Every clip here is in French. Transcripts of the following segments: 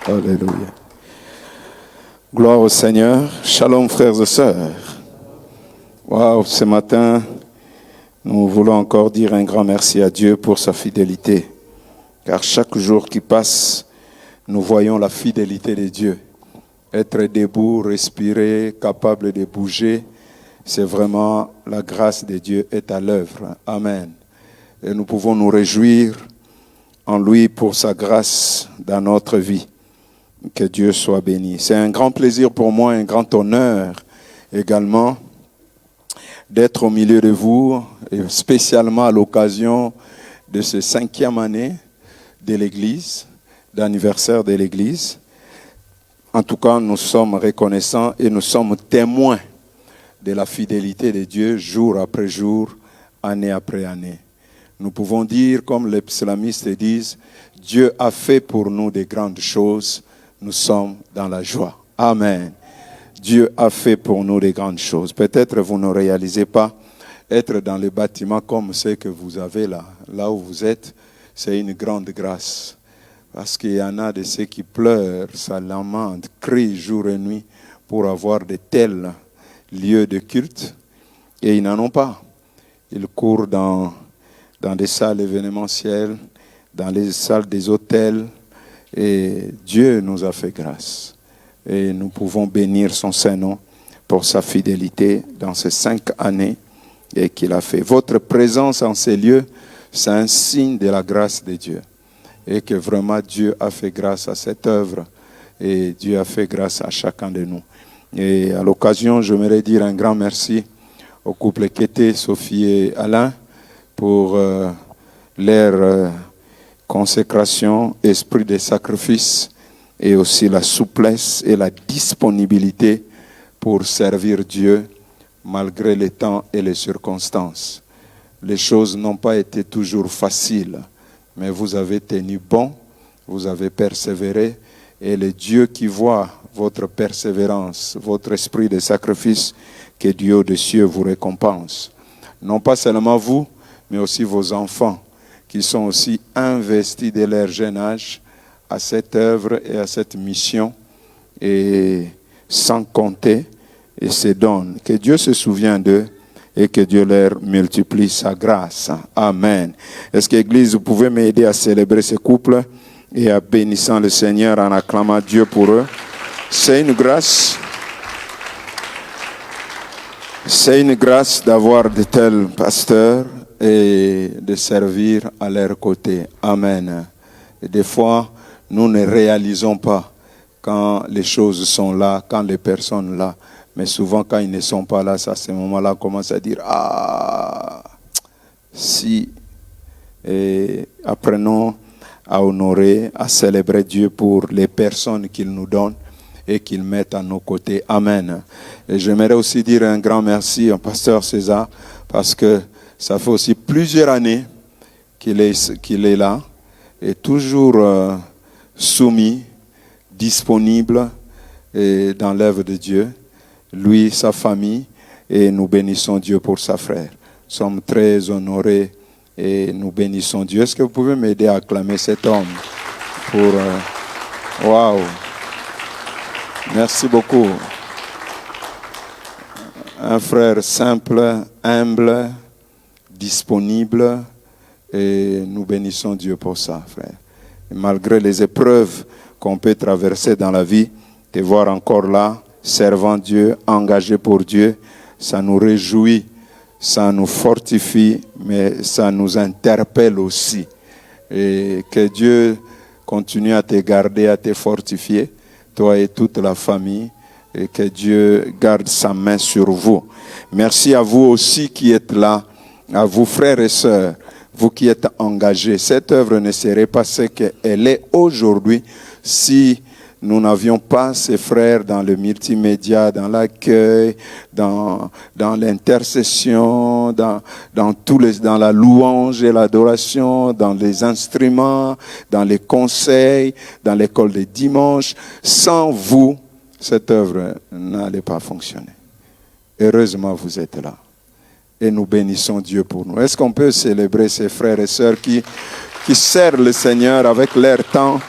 Alléluia. Gloire au Seigneur. Shalom, frères et sœurs. Waouh, ce matin, nous voulons encore dire un grand merci à Dieu pour sa fidélité. Car chaque jour qui passe, nous voyons la fidélité de Dieu. Être debout, respirer, capable de bouger, c'est vraiment la grâce de Dieu est à l'œuvre. Amen. Et nous pouvons nous réjouir en lui pour sa grâce dans notre vie. Que Dieu soit béni. C'est un grand plaisir pour moi, un grand honneur également d'être au milieu de vous, et spécialement à l'occasion de ce 5e année de l'Église, d'anniversaire de l'Église. En tout cas, nous sommes reconnaissants et nous sommes témoins de la fidélité de Dieu jour après jour, année après année. Nous pouvons dire, comme les psalmistes disent, Dieu a fait pour nous de grandes choses, nous sommes dans la joie. Amen. Dieu a fait pour nous de grandes choses. Peut-être vous ne réalisez pas, être dans le bâtiment comme ce que vous avez là où vous êtes, c'est une grande grâce. Parce qu'il y en a de ceux qui pleurent, se lamentent, crient jour et nuit pour avoir de tels lieux de culte. Et ils n'en ont pas. Ils courent dans des salles événementielles, dans les salles des hôtels. Et Dieu nous a fait grâce. Et nous pouvons bénir son Saint-Nom pour sa fidélité dans ces 5 années et qu'il a fait. Votre présence en ces lieux, c'est un signe de la grâce de Dieu. Et que vraiment Dieu a fait grâce à cette œuvre. Et Dieu a fait grâce à chacun de nous. Et à l'occasion, j'aimerais dire un grand merci au couple Kété, Sophie et Alain pour leur consécration, esprit de sacrifice et aussi la souplesse et la disponibilité pour servir Dieu malgré les temps et les circonstances. Les choses n'ont pas été toujours faciles, mais vous avez tenu bon, vous avez persévéré et le Dieu qui voit votre persévérance, votre esprit de sacrifice, que Dieu des cieux vous récompense. Non pas seulement vous, mais aussi vos enfants qui sont aussi investis de leur jeune âge à cette œuvre et à cette mission, et sans compter, et se donnent. Que Dieu se souvienne d'eux et que Dieu leur multiplie sa grâce. Amen. Est-ce que l'Église, vous pouvez m'aider à célébrer ce couple et à bénissant le Seigneur en acclamant Dieu pour eux? C'est une grâce. C'est une grâce d'avoir de tels pasteurs et de servir à leur côté. Amen. Et des fois, nous ne réalisons pas quand les choses sont là, quand les personnes là. Mais souvent, quand ils ne sont pas là, à ce moment-là, on commence à dire « Ah, si !» Et apprenons à honorer, à célébrer Dieu pour les personnes qu'il nous donne et qu'il met à nos côtés. Amen. Et j'aimerais aussi dire un grand merci au pasteur César parce que ça fait aussi plusieurs années qu'il est là et toujours soumis, disponible et dans l'œuvre de Dieu. Lui, sa famille, et nous bénissons Dieu pour sa frère. Nous sommes très honorés et nous bénissons Dieu. Est-ce que vous pouvez m'aider à acclamer cet homme pour... Waouh! Merci beaucoup. Un frère simple, humble, disponible, et nous bénissons Dieu pour ça, frère. Et malgré les épreuves qu'on peut traverser dans la vie, te voir encore là, servant Dieu, engagé pour Dieu, ça nous réjouit, ça nous fortifie, mais ça nous interpelle aussi. Et que Dieu continue à te garder, à te fortifier, toi et toute la famille, et que Dieu garde sa main sur vous. Merci à vous aussi qui êtes là, à vous frères et sœurs, vous qui êtes engagés. Cette œuvre ne serait pas ce qu'elle est aujourd'hui si nous n'avions pas ces frères dans le multimédia, dans l'accueil, dans l'intercession, dans la louange et l'adoration, dans les instruments, dans les conseils, dans l'école des dimanches. Sans vous, cette œuvre n'allait pas fonctionner. Heureusement, vous êtes là. Et nous bénissons Dieu pour nous. Est-ce qu'on peut célébrer ces frères et sœurs qui servent le Seigneur avec leur temps?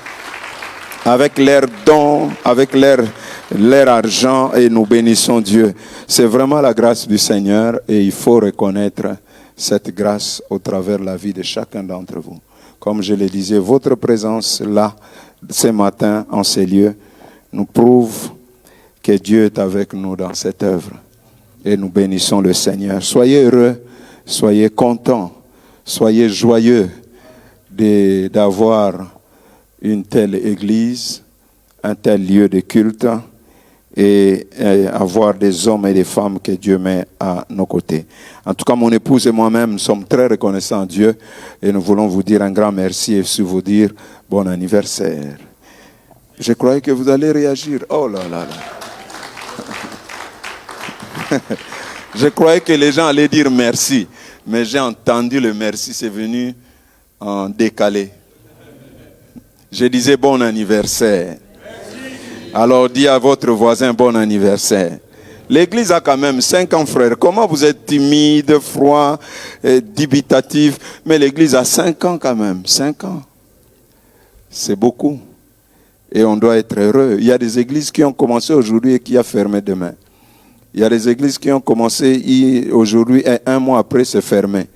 avec leurs dons, avec leur argent, et nous bénissons Dieu. C'est vraiment la grâce du Seigneur et il faut reconnaître cette grâce au travers de la vie de chacun d'entre vous. Comme je le disais, votre présence là, ce matin, en ces lieux, nous prouve que Dieu est avec nous dans cette œuvre. Et nous bénissons le Seigneur. Soyez heureux, soyez contents, soyez joyeux d'avoir une telle église, un tel lieu de culte et avoir des hommes et des femmes que Dieu met à nos côtés. En tout cas, mon épouse et moi-même sommes très reconnaissants à Dieu et nous voulons vous dire un grand merci et aussi vous dire bon anniversaire. Je croyais que vous allez réagir. Oh là là là. Je croyais que les gens allaient dire merci, mais j'ai entendu le merci, c'est venu en décalé. Je disais bon anniversaire. Alors dis à votre voisin bon anniversaire. L'église a quand même 5 ans, frère. Comment vous êtes timide, froid, dubitatif, mais l'église a 5 ans quand même. 5 ans. C'est beaucoup. Et on doit être heureux. Il y a des églises qui ont commencé aujourd'hui et qui ont fermé demain. Il y a des églises qui ont commencé aujourd'hui et 1 mois après c'est fermé.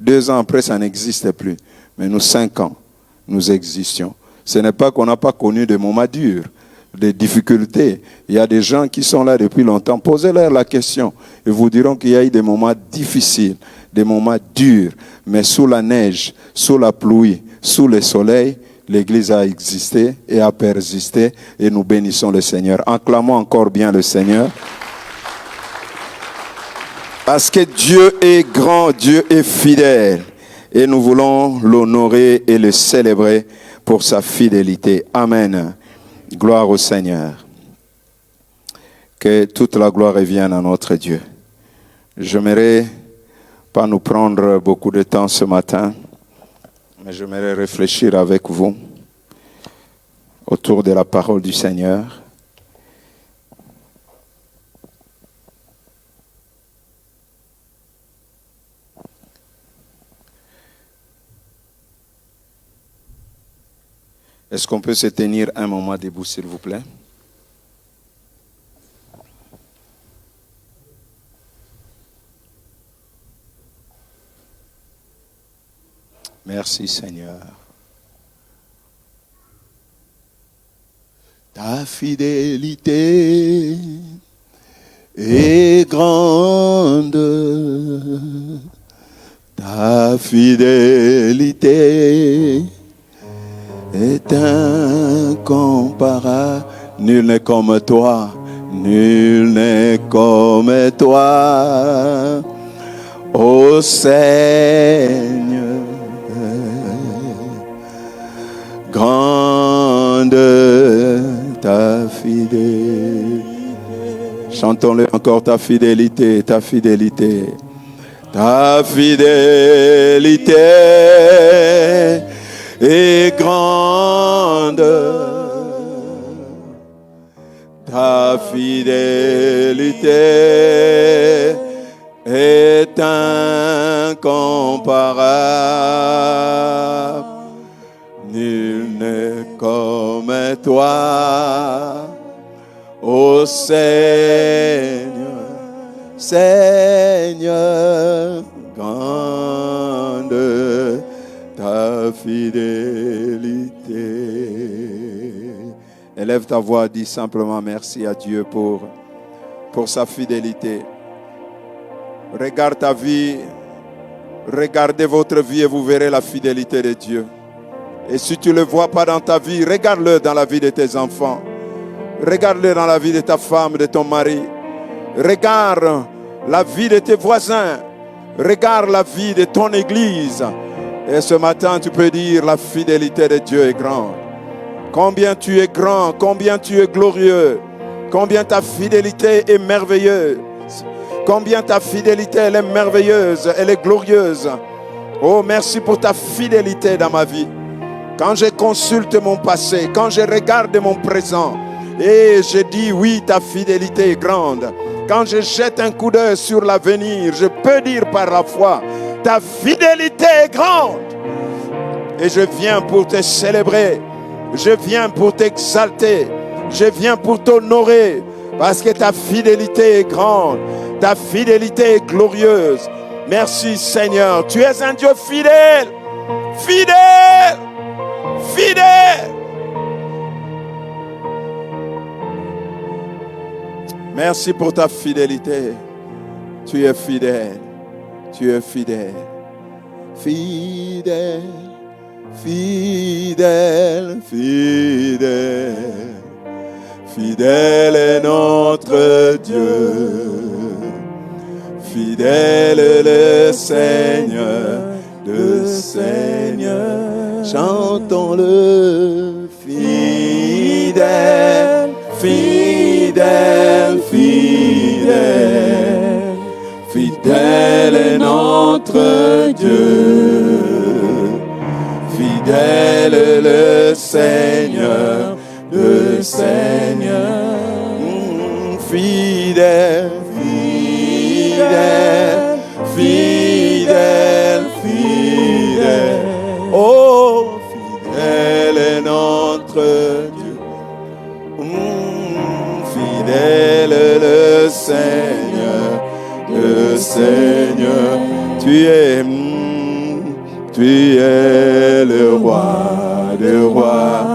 2 ans après ça n'existe plus. Mais nous 5 ans, nous existions. Ce n'est pas qu'on n'a pas connu des moments durs, des difficultés. Il y a des gens qui sont là depuis longtemps. Posez-leur la question. Ils vous diront qu'il y a eu des moments difficiles, des moments durs. Mais sous la neige, sous la pluie, sous le soleil, l'Église a existé et a persisté. Et nous bénissons le Seigneur. Acclamons encore bien le Seigneur. Parce que Dieu est grand, Dieu est fidèle. Et nous voulons l'honorer et le célébrer pour sa fidélité. Amen. Gloire au Seigneur. Que toute la gloire revienne à notre Dieu. J'aimerais pas nous prendre beaucoup de temps ce matin, mais j'aimerais réfléchir avec vous autour de la parole du Seigneur. Est-ce qu'on peut se tenir un moment debout, s'il vous plaît? Merci, Seigneur. Ta fidélité est grande. Ta fidélité est incomparable. Nul n'est comme toi, nul n'est comme toi, ô Seigneur. Grande ta fidélité. Chantons-le encore, ta fidélité, ta fidélité. Ta fidélité est grande, ta fidélité est incomparable. Nul n'est comme toi, ô Seigneur, Seigneur, grande ta fidélité. Élève ta voix, dis simplement merci à Dieu pour sa fidélité. Regarde ta vie, regardez votre vie et vous verrez la fidélité de Dieu. Et si tu ne le vois pas dans ta vie, regarde-le dans la vie de tes enfants. Regarde-le dans la vie de ta femme, de ton mari. Regarde la vie de tes voisins. Regarde la vie de ton église. Et ce matin, tu peux dire, la fidélité de Dieu est grande. Combien tu es grand, combien tu es glorieux. Combien ta fidélité est merveilleuse. Combien ta fidélité, elle est merveilleuse, elle est glorieuse. Oh, merci pour ta fidélité dans ma vie. Quand je consulte mon passé, quand je regarde mon présent, et je dis oui, ta fidélité est grande. Quand je jette un coup d'œil sur l'avenir, je peux dire par la foi, ta fidélité est grande. Et je viens pour te célébrer. Je viens pour t'exalter. Je viens pour t'honorer. Parce que ta fidélité est grande. Ta fidélité est glorieuse. Merci Seigneur. Tu es un Dieu fidèle. Fidèle. Fidèle. Merci pour ta fidélité. Tu es fidèle. Tu es fidèle. Fidèle. Fidèle. Fidèle. Fidèle est notre Dieu. Fidèle est le Seigneur, le Seigneur. Chantons-le. Fidèle, fidèle, fidèle. Fidèle est notre Dieu. Fidèle est le Seigneur, le Seigneur. Fidèle, fidèle, fidèle, fidèle. Oh, fidèle est notre Dieu. Fidèle est le Seigneur, le Seigneur. Tu es le roi des rois,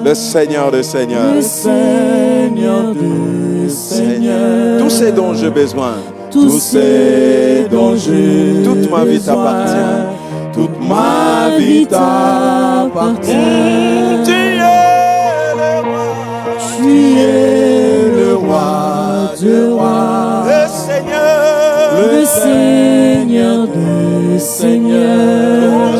le Seigneur des seigneurs, le Seigneur des seigneurs. Tout ce dont j'ai besoin, tout ce dont j'ai toute ma vie t'appartient, toute ma vie t'appartient. Tu es le roi, tu es le roi des rois, le Seigneur des seigneurs.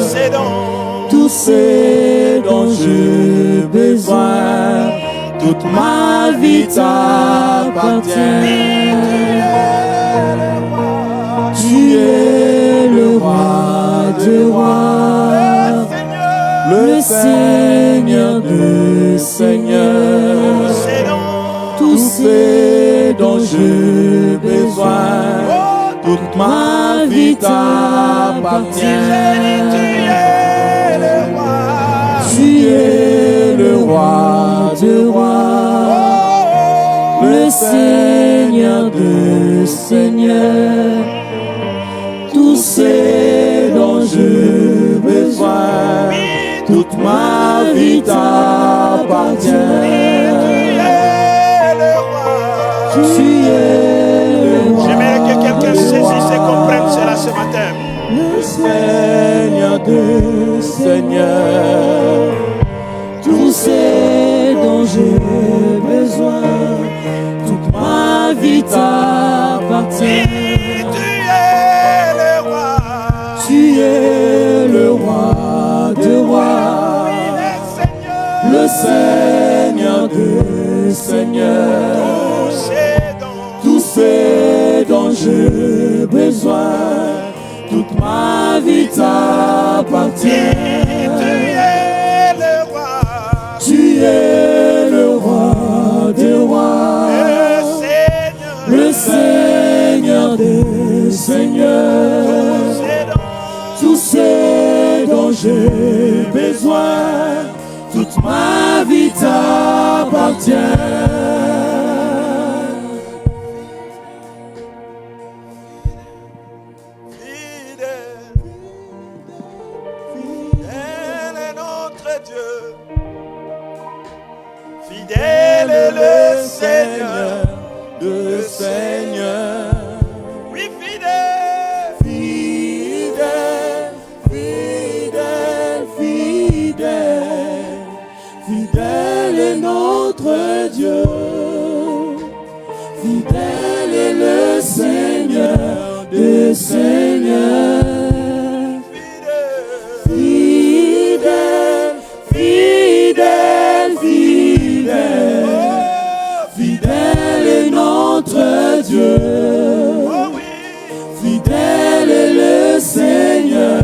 Tout ce dont j'ai besoin, toute ma vie t'appartient. Tu es le roi des rois, le Seigneur des seigneurs. Tout ce dont j'ai besoin, toute ma vie t'appartient. Tu es le roi des rois, le Seigneur des seigneurs. Tout ce dont j'ai besoin, toute ma vie t'appartient. Tu es le roi. J'aimerais que quelqu'un saisisse et comprenne cela ce matin. Le Seigneur des seigneurs. Tout ce dont j'ai besoin, toute ma vie t'appartient. Tu es le roi des rois, le Seigneur des seigneurs. Tout ce dont j'ai besoin, toute ma vie t'appartient. Tu es le roi des rois, le Seigneur des seigneurs. Tout ce dont j'ai besoin, toute ma vie t'appartient. Fidèle est le Seigneur, le Seigneur. Oui, fidèle. Fidèle, fidèle, fidèle. Fidèle est notre Dieu. Fidèle est le Seigneur des seigneurs. Fidèle, fidèle, fidèle. Fidèle est notre Dieu. Fidèle est le Seigneur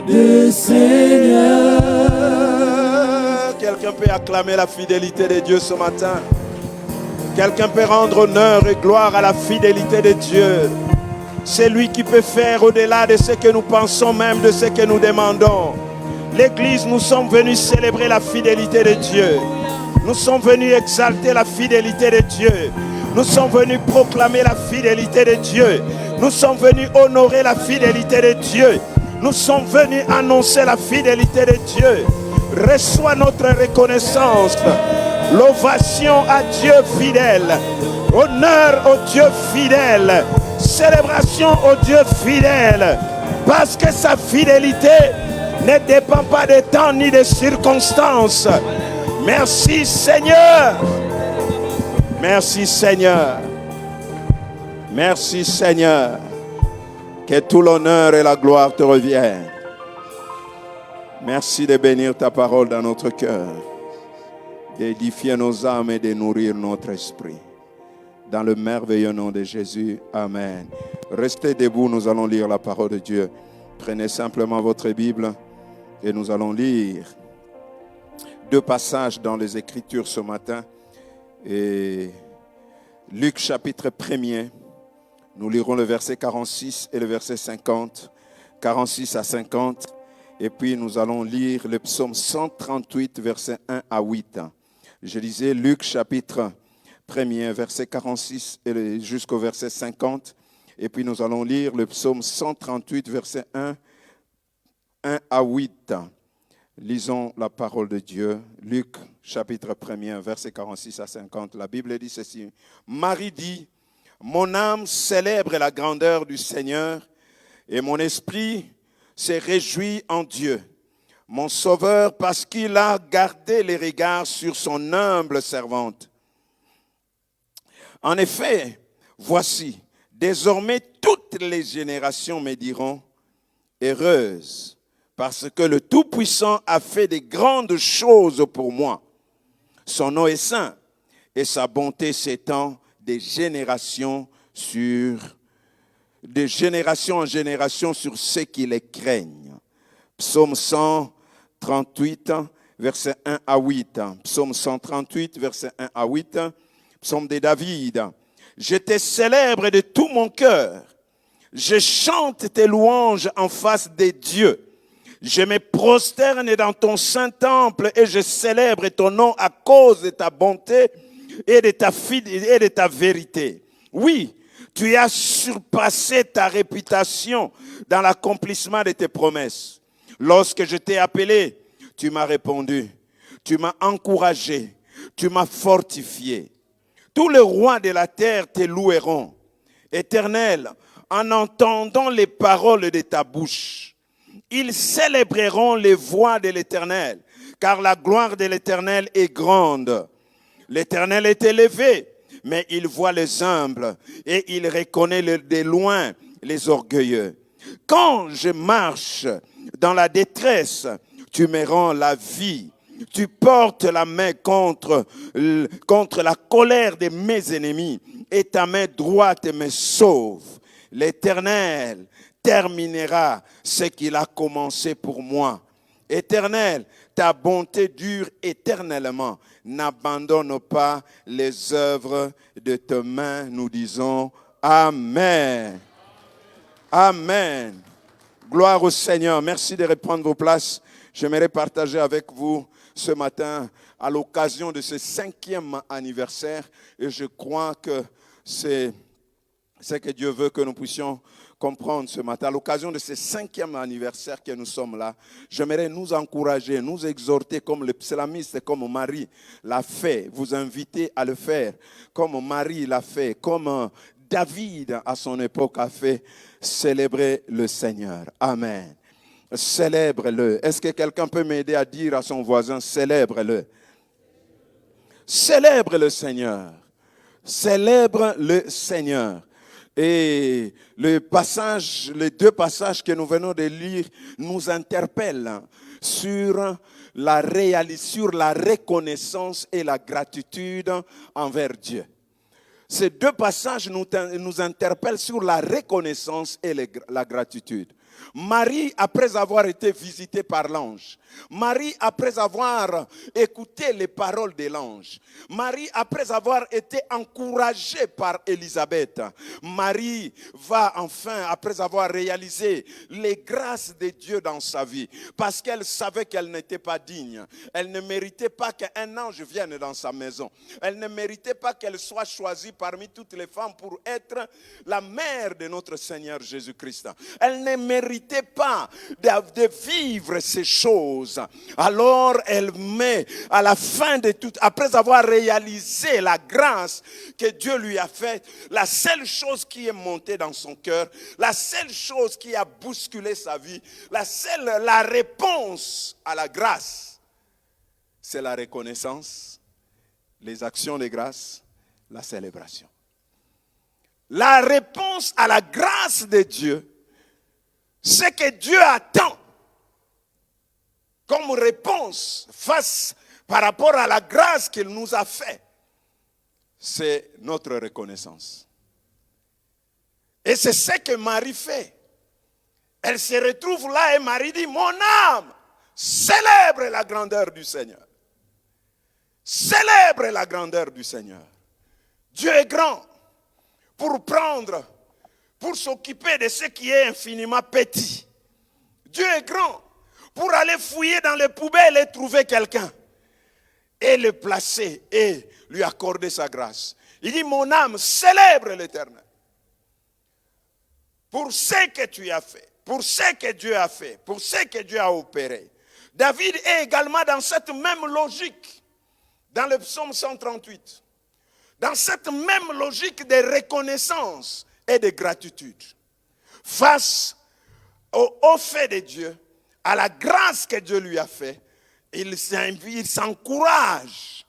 des seigneurs. Quelqu'un peut acclamer la fidélité de Dieu ce matin. Quelqu'un peut rendre honneur et gloire à la fidélité de Dieu. C'est lui qui peut faire au-delà de ce que nous pensons, même de ce que nous demandons. L'Église, nous sommes venus célébrer la fidélité de Dieu. Nous sommes venus exalter la fidélité de Dieu. Nous sommes venus proclamer la fidélité de Dieu. Nous sommes venus honorer la fidélité de Dieu. Nous sommes venus annoncer la fidélité de Dieu. Reçois notre reconnaissance. L'ovation à Dieu fidèle. Honneur au Dieu fidèle. Célébration au Dieu fidèle. Parce que sa fidélité ne dépend pas de temps ni de circonstances. Merci Seigneur. Merci Seigneur. Merci Seigneur. Que tout l'honneur et la gloire te reviennent. Merci de bénir ta parole dans notre cœur, d'édifier nos âmes et de nourrir notre esprit. Dans le merveilleux nom de Jésus, Amen. Restez debout, nous allons lire la parole de Dieu. Prenez simplement votre Bible et nous allons lire 2 passages dans les Écritures ce matin. Et Luc chapitre 1er, nous lirons le verset 46 et le verset 50, 46 à 50. Et puis nous allons lire le psaume 138, verset 1 à 8. Je lisais Luc chapitre 1er, verset 46 jusqu'au verset 50. Et puis nous allons lire le psaume 138, verset 1 à 8. Lisons la parole de Dieu. Luc chapitre 1er, verset 46 à 50. La Bible dit ceci. Marie dit, mon âme célèbre la grandeur du Seigneur et mon esprit s'est réjoui en Dieu, mon Sauveur, parce qu'il a gardé les regards sur son humble servante. En effet, voici, désormais toutes les générations me diront, heureuse, parce que le Tout-Puissant a fait de grandes choses pour moi. Son nom est saint et sa bonté s'étend de génération en génération sur ceux qui les craignent. Psaume 138, verset 1 à 8. Psaume 138, verset 1 à 8. Psaume de David. Je te célèbre de tout mon cœur. Je chante tes louanges en face des dieux. Je me prosterne dans ton saint temple et je célèbre ton nom à cause de ta bonté et de ta vérité. Oui, tu as surpassé ta réputation dans l'accomplissement de tes promesses. Lorsque je t'ai appelé, tu m'as répondu. Tu m'as encouragé. Tu m'as fortifié. Tous les rois de la terre te loueront. Éternel, en entendant les paroles de ta bouche, ils célébreront les voies de l'Éternel, car la gloire de l'Éternel est grande. L'Éternel est élevé, mais il voit les humbles et il reconnaît de loin les orgueilleux. Quand je marche dans la détresse, tu me rends la vie. Tu portes la main contre la colère de mes ennemis et ta main droite me sauve. L'Éternel terminera ce qu'il a commencé pour moi. Éternel, ta bonté dure éternellement. N'abandonne pas les œuvres de tes mains. Nous disons Amen. Amen. Gloire au Seigneur. Merci de reprendre vos places. J'aimerais partager avec vous ce matin à l'occasion de ce 5e anniversaire. Et je crois que c'est ce que Dieu veut que nous puissions comprendre ce matin. À l'occasion de ce 5e anniversaire que nous sommes là, j'aimerais nous encourager, nous exhorter comme le psalmiste, comme Marie l'a fait, vous inviter à le faire, comme Marie l'a fait, comme David à son époque a fait, célébrer le Seigneur. Amen. Célèbre-le. Est-ce que quelqu'un peut m'aider à dire à son voisin, célèbre-le. Célèbre le Seigneur. Célèbre le Seigneur. Et les 2 passages que nous venons de lire nous interpellent sur la reconnaissance et la gratitude envers Dieu. Ces 2 passages nous interpellent sur la reconnaissance et la gratitude. Marie, après avoir été visitée par l'ange, Marie, après avoir écouté les paroles de l'ange, Marie, après avoir été encouragée par Élisabeth, Marie va enfin, après avoir réalisé les grâces de Dieu dans sa vie, parce qu'elle savait qu'elle n'était pas digne, elle ne méritait pas qu'un ange vienne dans sa maison, elle ne méritait pas qu'elle soit choisie parmi toutes les femmes pour être la mère de notre Seigneur Jésus-Christ. Elle ne méritait pas de vivre ces choses. Alors elle met à la fin de tout, après avoir réalisé la grâce que Dieu lui a faite, la seule chose qui est montée dans son cœur, la seule chose qui a bousculé sa vie, la réponse à la grâce, c'est la reconnaissance, les actions de grâce, la célébration. La réponse à la grâce de Dieu, ce que Dieu attend comme réponse par rapport à la grâce qu'il nous a fait, c'est notre reconnaissance. Et c'est ce que Marie fait. Elle se retrouve là et Marie dit, mon âme célèbre la grandeur du Seigneur. Célèbre la grandeur du Seigneur. Dieu est grand pour s'occuper de ce qui est infiniment petit. Dieu est grand pour aller fouiller dans les poubelles et trouver quelqu'un et le placer et lui accorder sa grâce. Il dit, mon âme célèbre l'Éternel pour ce que tu as fait, pour ce que Dieu a fait, pour ce que Dieu a opéré. David est également dans cette même logique, dans le psaume 138, dans cette même logique de reconnaissance et de gratitude face au fait de Dieu, à la grâce que Dieu lui a fait. Il s'encourage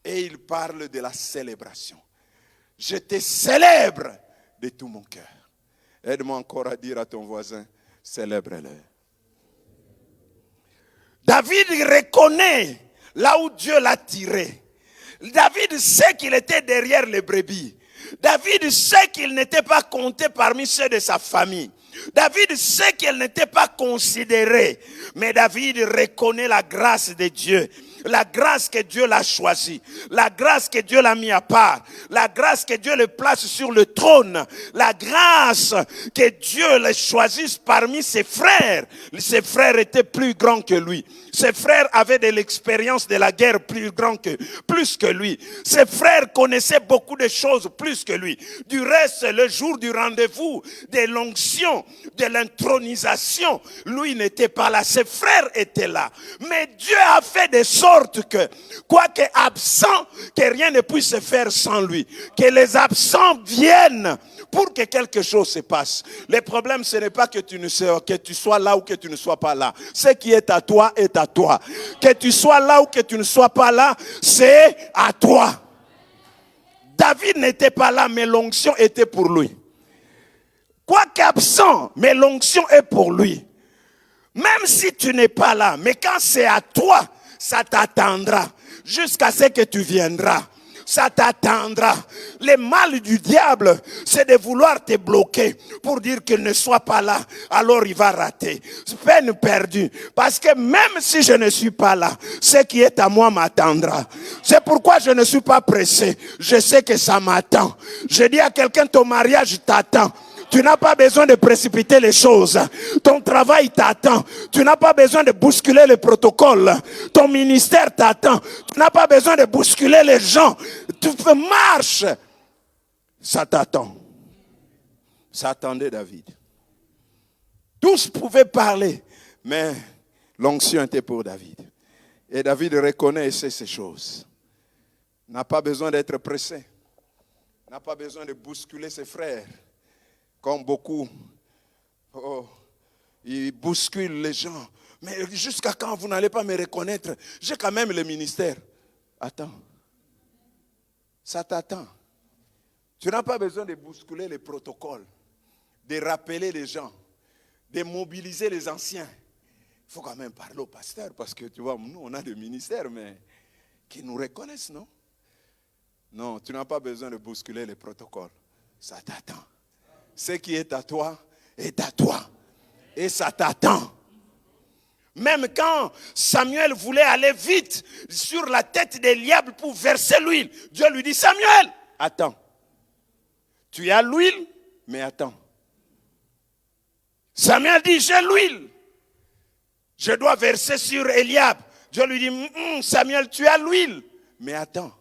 et il parle de la célébration. Je te célèbre de tout mon cœur. Aide-moi encore à dire à ton voisin, célèbre-le. David reconnaît là où Dieu l'a tiré. David sait qu'il était derrière les brebis. David sait qu'il n'était pas compté parmi ceux de sa famille. David sait qu'elle n'était pas considérée, mais David reconnaît la grâce de Dieu, la grâce que Dieu l'a choisie, la grâce que Dieu l'a mis à part, la grâce que Dieu le place sur le trône, la grâce que Dieu le choisisse parmi ses frères. Ses frères étaient plus grands que lui. Ses frères avaient de l'expérience de la guerre plus que lui. Ses frères connaissaient beaucoup de choses plus que lui. Du reste, le jour du rendez-vous, de l'onction, de l'intronisation, lui n'était pas là. Ses frères étaient là. Mais Dieu a fait de sorte que, quoique absent, que rien ne puisse se faire sans lui. Que les absents viennent pour que quelque chose se passe. Le problème, ce n'est pas que tu sois là ou que tu ne sois pas là. Ce qui est à toi est à toi. Que tu sois là ou que tu ne sois pas là, c'est à toi. David n'était pas là, mais l'onction était pour lui. Quoique absent, mais l'onction est pour lui. Même si tu n'es pas là, mais quand c'est à toi, ça t'attendra jusqu'à ce que tu viendras. Ça t'attendra. Le mal du diable, c'est de vouloir te bloquer pour dire qu'il ne soit pas là. Alors il va rater. Peine perdue. Parce que même si je ne suis pas là, ce qui est à moi m'attendra. C'est pourquoi je ne suis pas pressé. Je sais que ça m'attend. Je dis à quelqu'un, ton mariage t'attend. Tu n'as pas besoin de précipiter les choses. Ton travail t'attend. Tu n'as pas besoin de bousculer le protocole. Ton ministère t'attend. Tu n'as pas besoin de bousculer les gens. Tu marches. Ça t'attend. Ça attendait David. Tous pouvaient parler, mais l'onction était pour David. Et David reconnaît ces choses. N'a pas besoin d'être pressé. N'a pas besoin de bousculer ses frères. Comme beaucoup, ils bousculent les gens. Mais jusqu'à quand vous n'allez pas me reconnaître? J'ai quand même le ministère. Attends. Ça t'attend. Tu n'as pas besoin de bousculer les protocoles, de rappeler les gens, de mobiliser les anciens. Il faut quand même parler au pasteur parce que tu vois, nous on a des ministères, mais qui nous reconnaissent, non? Non, tu n'as pas besoin de bousculer les protocoles. Ça t'attend. Ce qui est à toi est à toi. Et ça t'attend. Même quand Samuel voulait aller vite sur la tête d'Eliab pour verser l'huile, Dieu lui dit, Samuel, attends. Tu as l'huile, mais attends. Samuel dit, j'ai l'huile. Je dois verser sur Eliab. Dieu lui dit, Samuel, tu as l'huile, mais attends.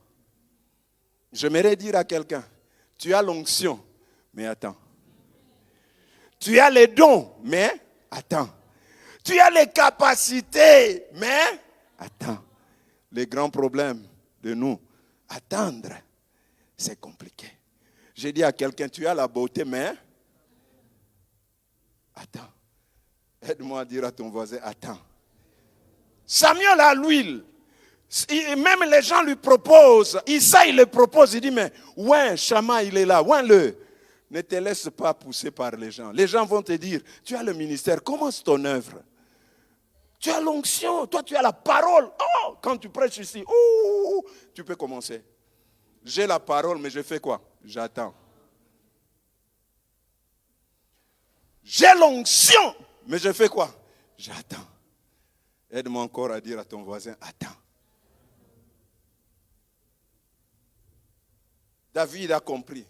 J'aimerais dire à quelqu'un, tu as l'onction, mais attends. Tu as les dons, mais attends. Tu as les capacités, mais attends. Les grands problèmes de nous, attendre, c'est compliqué. J'ai dit à quelqu'un, tu as la beauté, mais attends. Aide-moi à dire à ton voisin, attends. Samuel a l'huile. Même les gens lui proposent. Issa, il le propose. Il dit, mais ouais, Shama, il est là. Ouais, ne te laisse pas pousser par les gens. Les gens vont te dire, tu as le ministère, commence ton œuvre. Tu as l'onction, toi tu as la parole. Oh, quand tu prêches ici, tu peux commencer. J'ai la parole, mais je fais quoi? J'attends. J'ai l'onction, mais je fais quoi? J'attends. Aide-moi encore à dire à ton voisin, attends. David a compris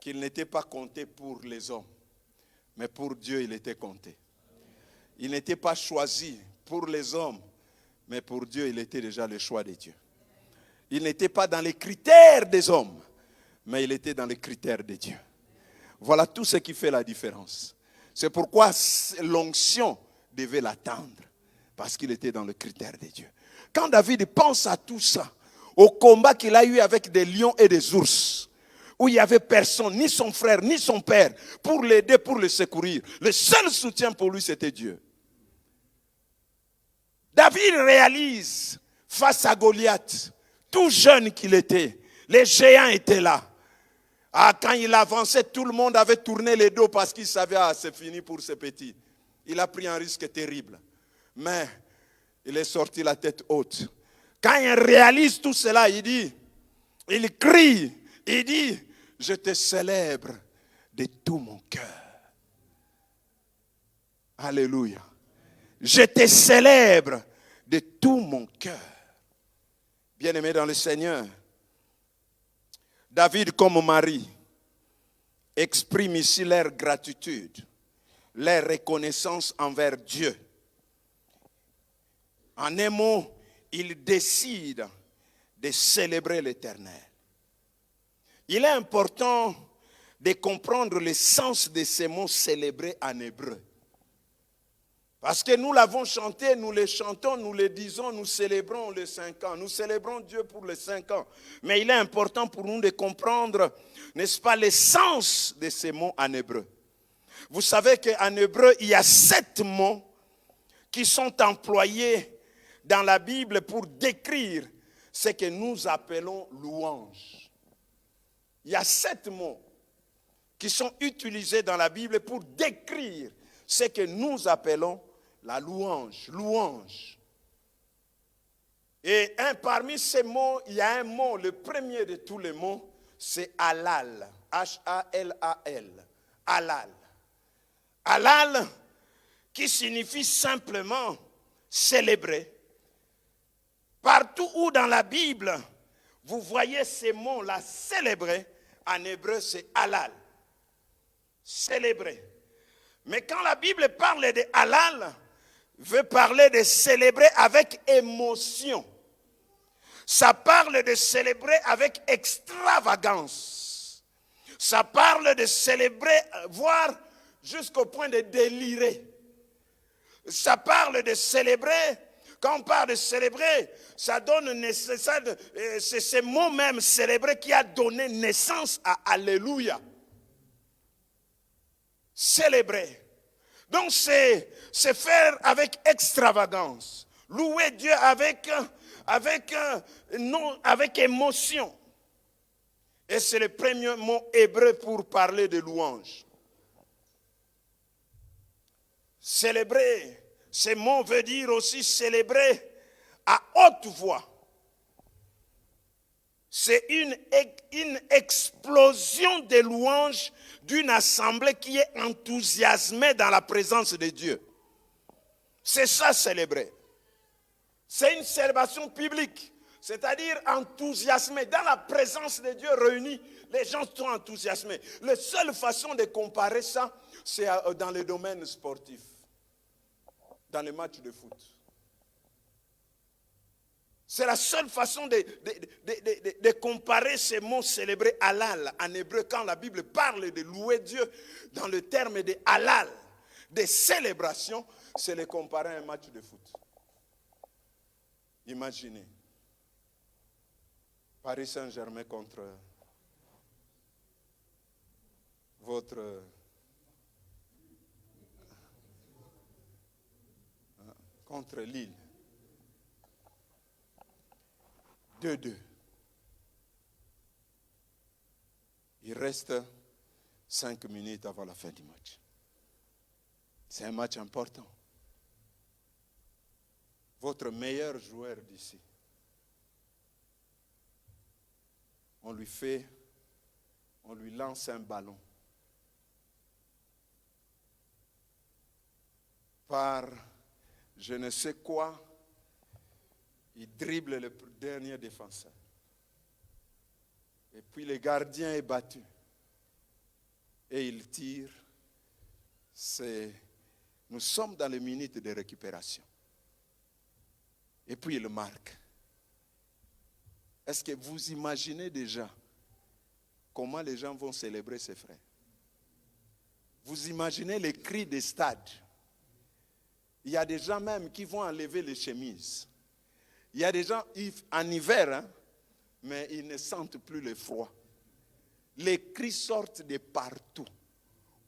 qu'il n'était pas compté pour les hommes, mais pour Dieu il était compté. Il n'était pas choisi pour les hommes, mais pour Dieu il était déjà le choix de Dieu. Il n'était pas dans les critères des hommes, mais il était dans les critères de Dieu. Voilà tout ce qui fait la différence. C'est pourquoi l'onction devait l'attendre, parce qu'il était dans le critère de Dieu. Quand David pense à tout ça, au combat qu'il a eu avec des lions et des ours, où il n'y avait personne, ni son frère, ni son père, pour l'aider, pour le secourir. Le seul soutien pour lui, c'était Dieu. David réalise, face à Goliath, tout jeune qu'il était, les géants étaient là. Quand il avançait, tout le monde avait tourné les dos parce qu'il savait, c'est fini pour ce petit. Il a pris un risque terrible. Mais il est sorti la tête haute. Quand il réalise tout cela, il crie, il dit, je te célèbre de tout mon cœur. Alléluia. Je te célèbre de tout mon cœur. Bien-aimé dans le Seigneur, David comme Marie exprime ici leur gratitude, leur reconnaissance envers Dieu. En un mot, ils décident de célébrer l'Éternel. Il est important de comprendre le sens de ces mots célébrés en hébreu. Parce que nous l'avons chanté, nous les chantons, nous les disons, nous célébrons les 5 ans. Nous célébrons Dieu pour les 5 ans. Mais il est important pour nous de comprendre, n'est-ce pas, le sens de ces mots en hébreu. Vous savez qu'en hébreu, il y a 7 mots qui sont employés dans la Bible pour décrire ce que nous appelons louange. Il y a 7 mots qui sont utilisés dans la Bible pour décrire ce que nous appelons la louange. Louange. Et parmi ces mots, il y a un mot, le premier de tous les mots, c'est halal. H-A-L-A-L. Halal. Halal, qui signifie simplement célébrer. Partout où dans la Bible, vous voyez ces mots-là, célébrer, en hébreu c'est halal. Célébrer. Mais quand la Bible parle de halal, veut parler de célébrer avec émotion. Ça parle de célébrer avec extravagance. Ça parle de célébrer, voire jusqu'au point de délirer. Ça parle de célébrer. Quand on parle de célébrer, ça donne nécessaire. C'est ce mot même célébrer qui a donné naissance à Alléluia. Célébrer. Donc c'est faire avec extravagance. Louer Dieu avec émotion. Et c'est le premier mot hébreu pour parler de louange. Célébrer, ce mot veut dire aussi célébrer à haute voix. C'est une explosion de louanges d'une assemblée qui est enthousiasmée dans la présence de Dieu. C'est ça célébrer. C'est une célébration publique. C'est-à-dire enthousiasmé. Dans la présence de Dieu réunis, les gens sont enthousiasmés. La seule façon de comparer ça, c'est dans le domaine sportif. Dans les matchs de foot. C'est la seule façon de comparer ces mots célébrés halal en hébreu. Quand la Bible parle de louer Dieu dans le terme de halal, de célébration, c'est le comparer à un match de foot. Imaginez. Paris Saint-Germain contre Lille. 2-2. Il reste 5 minutes avant la fin du match. C'est un match important. Votre meilleur joueur d'ici, on lui lance un ballon. Par je ne sais quoi, il dribble le dernier défenseur. Et puis le gardien est battu. Et il tire. Nous sommes dans les minutes de récupération. Et puis il marque. Est-ce que vous imaginez déjà comment les gens vont célébrer ces frères? Vous imaginez les cris des stades. Il y a des gens même qui vont enlever les chemises. Il y a des gens en hiver, mais ils ne sentent plus le froid. Les cris sortent de partout.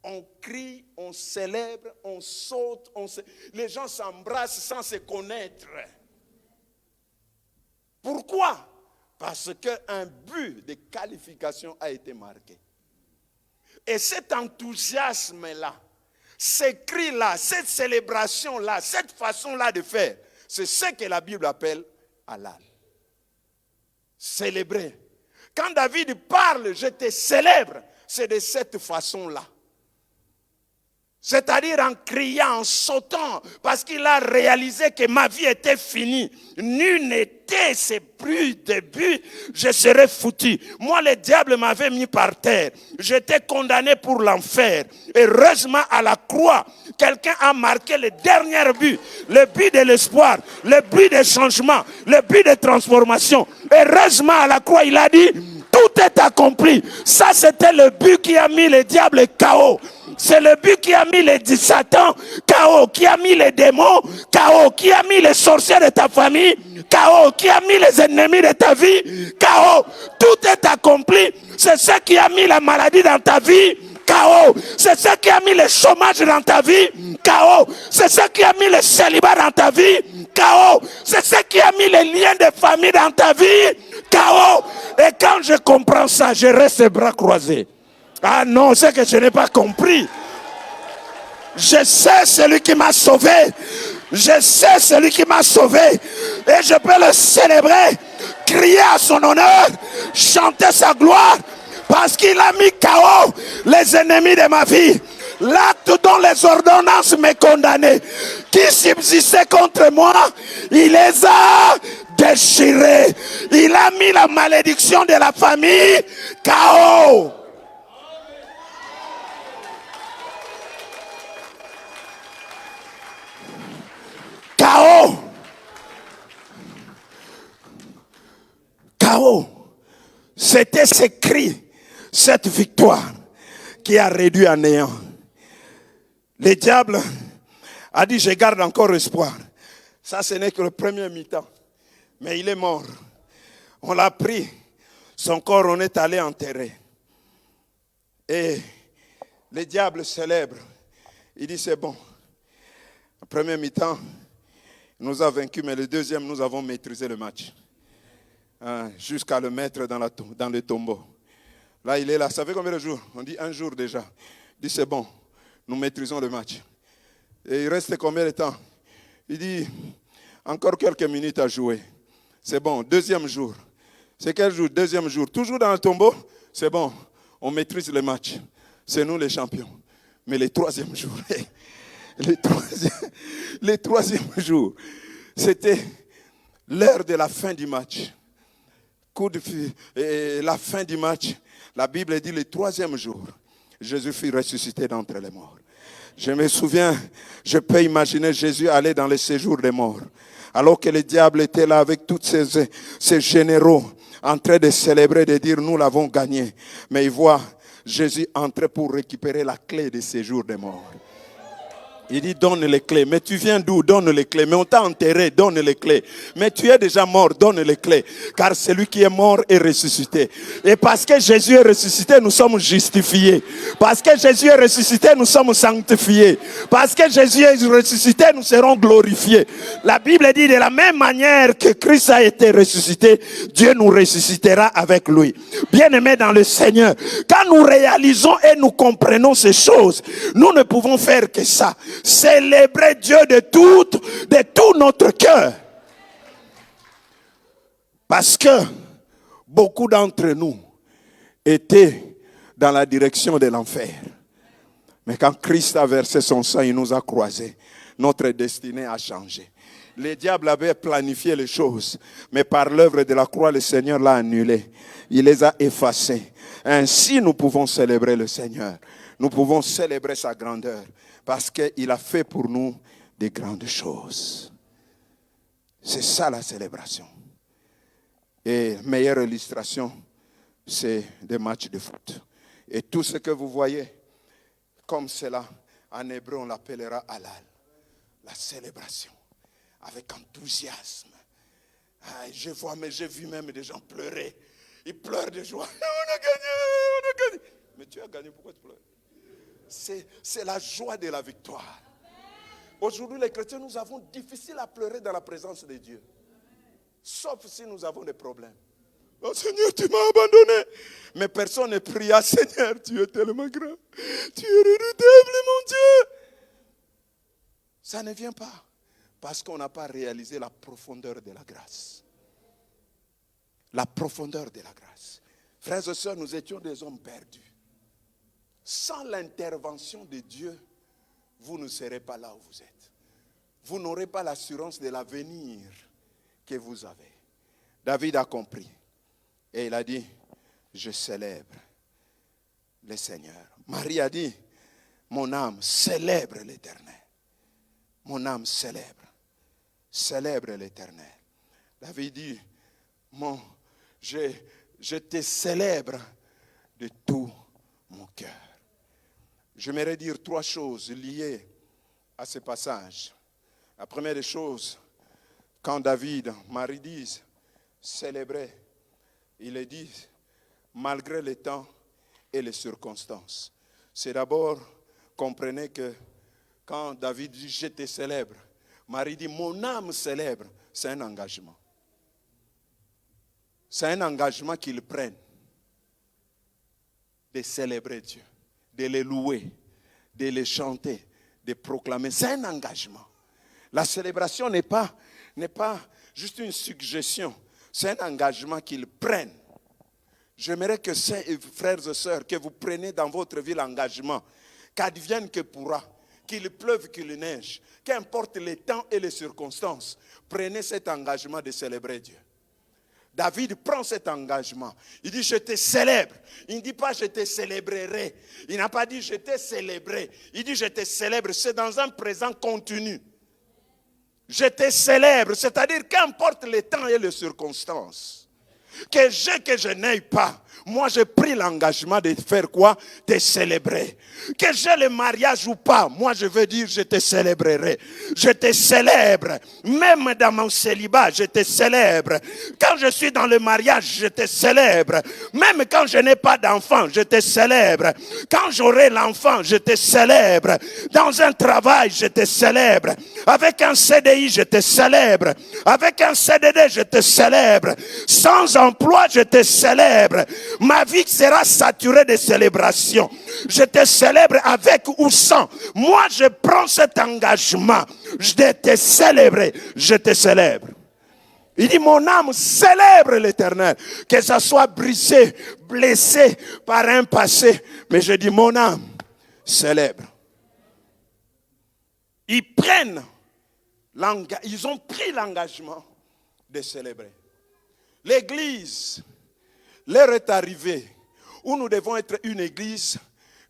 On crie, on célèbre, on saute, les gens s'embrassent sans se connaître. Pourquoi? Parce qu'un but de qualification a été marqué. Et cet enthousiasme-là, ces cris-là, cette célébration-là, cette façon-là de faire, c'est ce que la Bible appelle halal. Célébrer. Quand David parle, je te célèbre, c'est de cette façon-là. C'est-à-dire en criant, en sautant, parce qu'il a réalisé que ma vie était finie. Nul n'était, c'est plus de but, je serais foutu. Moi, le diable m'avait mis par terre. J'étais condamné pour l'enfer. Heureusement, à la croix, quelqu'un a marqué le dernier but, le but de l'espoir, le but de changement, le but de transformation. Heureusement, à la croix, il a dit, tout est accompli. Ça, c'était le but qui a mis le diable KO. C'est le but qui a mis les Satan KO, qui a mis les démons KO, qui a mis les sorciers de ta famille KO, qui a mis les ennemis de ta vie KO. Tout est accompli. C'est ce qui a mis la maladie dans ta vie KO. C'est ce qui a mis le chômage dans ta vie KO. C'est ce qui a mis le célibat dans ta vie KO. C'est ce qui a mis les liens de famille dans ta vie KO. Et quand je comprends ça, je reste les bras croisés. Ah non, c'est que je n'ai pas compris. Je sais celui qui m'a sauvé. Je sais celui qui m'a sauvé. Et je peux le célébrer, crier à son honneur, chanter sa gloire, parce qu'il a mis KO les ennemis de ma vie. L'acte dont les ordonnances me condamnaient, qui subsistaient contre moi, il les a déchirés. Il a mis la malédiction de la famille KO. KO. KO. C'était ce cri, cette victoire qui a réduit à néant. Le diable a dit, je garde encore espoir. Ça, ce n'est que le premier mi-temps. Mais il est mort. On l'a pris. Son corps, on est allé enterrer. Et le diable célèbre. Il dit, c'est bon. Le premier mi-temps, il nous a vaincus, mais le deuxième, nous avons maîtrisé le match. Jusqu'à le mettre dans le tombeau. Là, il est là. Ça fait combien de jours? On dit un jour déjà. Il dit, c'est bon, nous maîtrisons le match. Et il reste combien de temps? Il dit, encore quelques minutes à jouer. C'est bon, deuxième jour. C'est quel jour? Deuxième jour. Toujours dans le tombeau? C'est bon, on maîtrise le match. C'est nous les champions. Mais le troisième jour, le troisième jour, c'était l'heure de la fin du match. La fin du match, la Bible dit le troisième jour, Jésus fut ressuscité d'entre les morts. Je me souviens, je peux imaginer Jésus aller dans le séjour des morts. Alors que le diable était là avec tous ces généraux en train de célébrer, de dire nous l'avons gagné. Mais il voit Jésus entrer pour récupérer la clé du séjour des morts. Il dit donne les clés. Mais tu viens d'où? Donne les clés. Mais on t'a enterré, donne les clés. Mais tu es déjà mort, donne les clés. Car celui qui est mort est ressuscité. Et parce que Jésus est ressuscité, nous sommes justifiés. Parce que Jésus est ressuscité, nous sommes sanctifiés. Parce que Jésus est ressuscité, nous serons glorifiés. La Bible dit de la même manière que Christ a été ressuscité, Dieu nous ressuscitera avec lui. Bien-aimés dans le Seigneur, quand nous réalisons et nous comprenons ces choses, nous ne pouvons faire que ça. Célébrer Dieu de tout notre cœur. Parce que beaucoup d'entre nous étaient dans la direction de l'enfer. Mais quand Christ a versé son sang, il nous a croisés. Notre destinée a changé. Le diable avait planifié les choses, mais par l'œuvre de la croix, le Seigneur l'a annulé. Il les a effacés. Ainsi, nous pouvons célébrer le Seigneur. Nous pouvons célébrer sa grandeur. Parce qu'il a fait pour nous des grandes choses. C'est ça la célébration. Et meilleure illustration, c'est des matchs de foot. Et tout ce que vous voyez, comme cela, en hébreu on l'appellera halal. La célébration, avec enthousiasme. Je vois, mais j'ai vu même des gens pleurer. Ils pleurent de joie. On a gagné. Mais tu as gagné, pourquoi tu pleures? C'est la joie de la victoire. Aujourd'hui, les chrétiens, nous avons difficile à pleurer dans la présence de Dieu. Sauf si nous avons des problèmes. Oh Seigneur, tu m'as abandonné. Mais personne ne prie, ah Seigneur, tu es tellement grand. Tu es redoutable, mon Dieu. Ça ne vient pas parce qu'on n'a pas réalisé la profondeur de la grâce. La profondeur de la grâce. Frères et sœurs, nous étions des hommes perdus. Sans l'intervention de Dieu, vous ne serez pas là où vous êtes. Vous n'aurez pas l'assurance de l'avenir que vous avez. David a compris. Et il a dit, je célèbre le Seigneur. Marie a dit, mon âme célèbre l'Éternel. Mon âme célèbre l'Éternel. David dit, je te célèbre de tout mon cœur. J'aimerais dire 3 choses liées à ce passage. La première des choses, quand David, Marie disent célébrer, il est dit malgré le temps et les circonstances. C'est d'abord, comprenez que quand David dit je te célèbre, Marie dit mon âme célèbre, c'est un engagement. C'est un engagement qu'ils prennent de célébrer Dieu, de le louer, de le chanter, de proclamer. C'est un engagement. La célébration n'est pas juste une suggestion. C'est un engagement qu'ils prennent. J'aimerais que, frères et sœurs, que vous preniez dans votre vie l'engagement, qu'advienne que pourra, qu'il pleuve, qu'il neige, qu'importe les temps et les circonstances, prenez cet engagement de célébrer Dieu. David prend cet engagement. Il dit, je te célèbre. Il ne dit pas, je te célébrerai. Il n'a pas dit, je t'ai célébré. Il dit, je te célèbre. C'est dans un présent continu. Je te célèbre. C'est-à-dire, qu'importe les temps et les circonstances, que je n'aille pas, moi j'ai pris l'engagement de faire quoi? De célébrer. Que j'ai le mariage ou pas, moi je veux dire je te célébrerai. Je te célèbre. Même dans mon célibat, je te célèbre. Quand je suis dans le mariage, je te célèbre. Même quand je n'ai pas d'enfant, je te célèbre. Quand j'aurai l'enfant, je te célèbre. Dans un travail, je te célèbre. Avec un CDI, je te célèbre. Avec un CDD, je te célèbre. Sans emploi, je te célèbre. Ma vie sera saturée de célébrations. Je te célèbre avec ou sans. Moi, je prends cet engagement. Je te célébrer. Je te célèbre. Il dit, mon âme célèbre l'Éternel. Que ça soit brisé, blessé par un passé. Mais je dis, mon âme célèbre. ils ont pris l'engagement de célébrer. L'église, l'heure est arrivée où nous devons être une église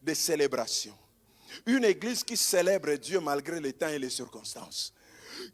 de célébration. Une église qui célèbre Dieu malgré les temps et les circonstances.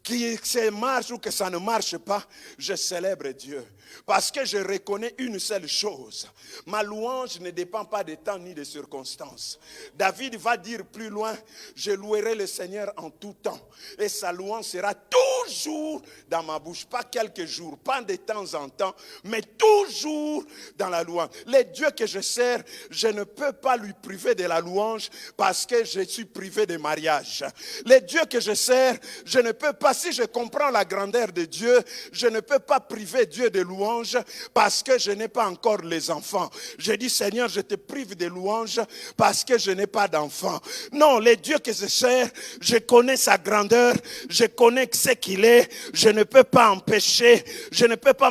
Que ça marche ou que ça ne marche pas, je célèbre Dieu. Parce que je reconnais une seule chose. Ma louange ne dépend pas des temps ni des circonstances. David va dire plus loin, je louerai le Seigneur en tout temps. Et sa louange sera toujours dans ma bouche. Pas quelques jours, pas de temps en temps, mais toujours dans la louange. Les dieux que je sers, je ne peux pas lui priver de la louange parce que je suis privé de mariage. Les dieux que je sers, je ne peux pas, si je comprends la grandeur de Dieu, je ne peux pas priver Dieu de louange parce que je n'ai pas encore les enfants. Je dis, Seigneur, je te prive de louange parce que je n'ai pas d'enfants. Non, les dieux que je sers, je connais sa grandeur, je connais ce qu'il est, je ne peux pas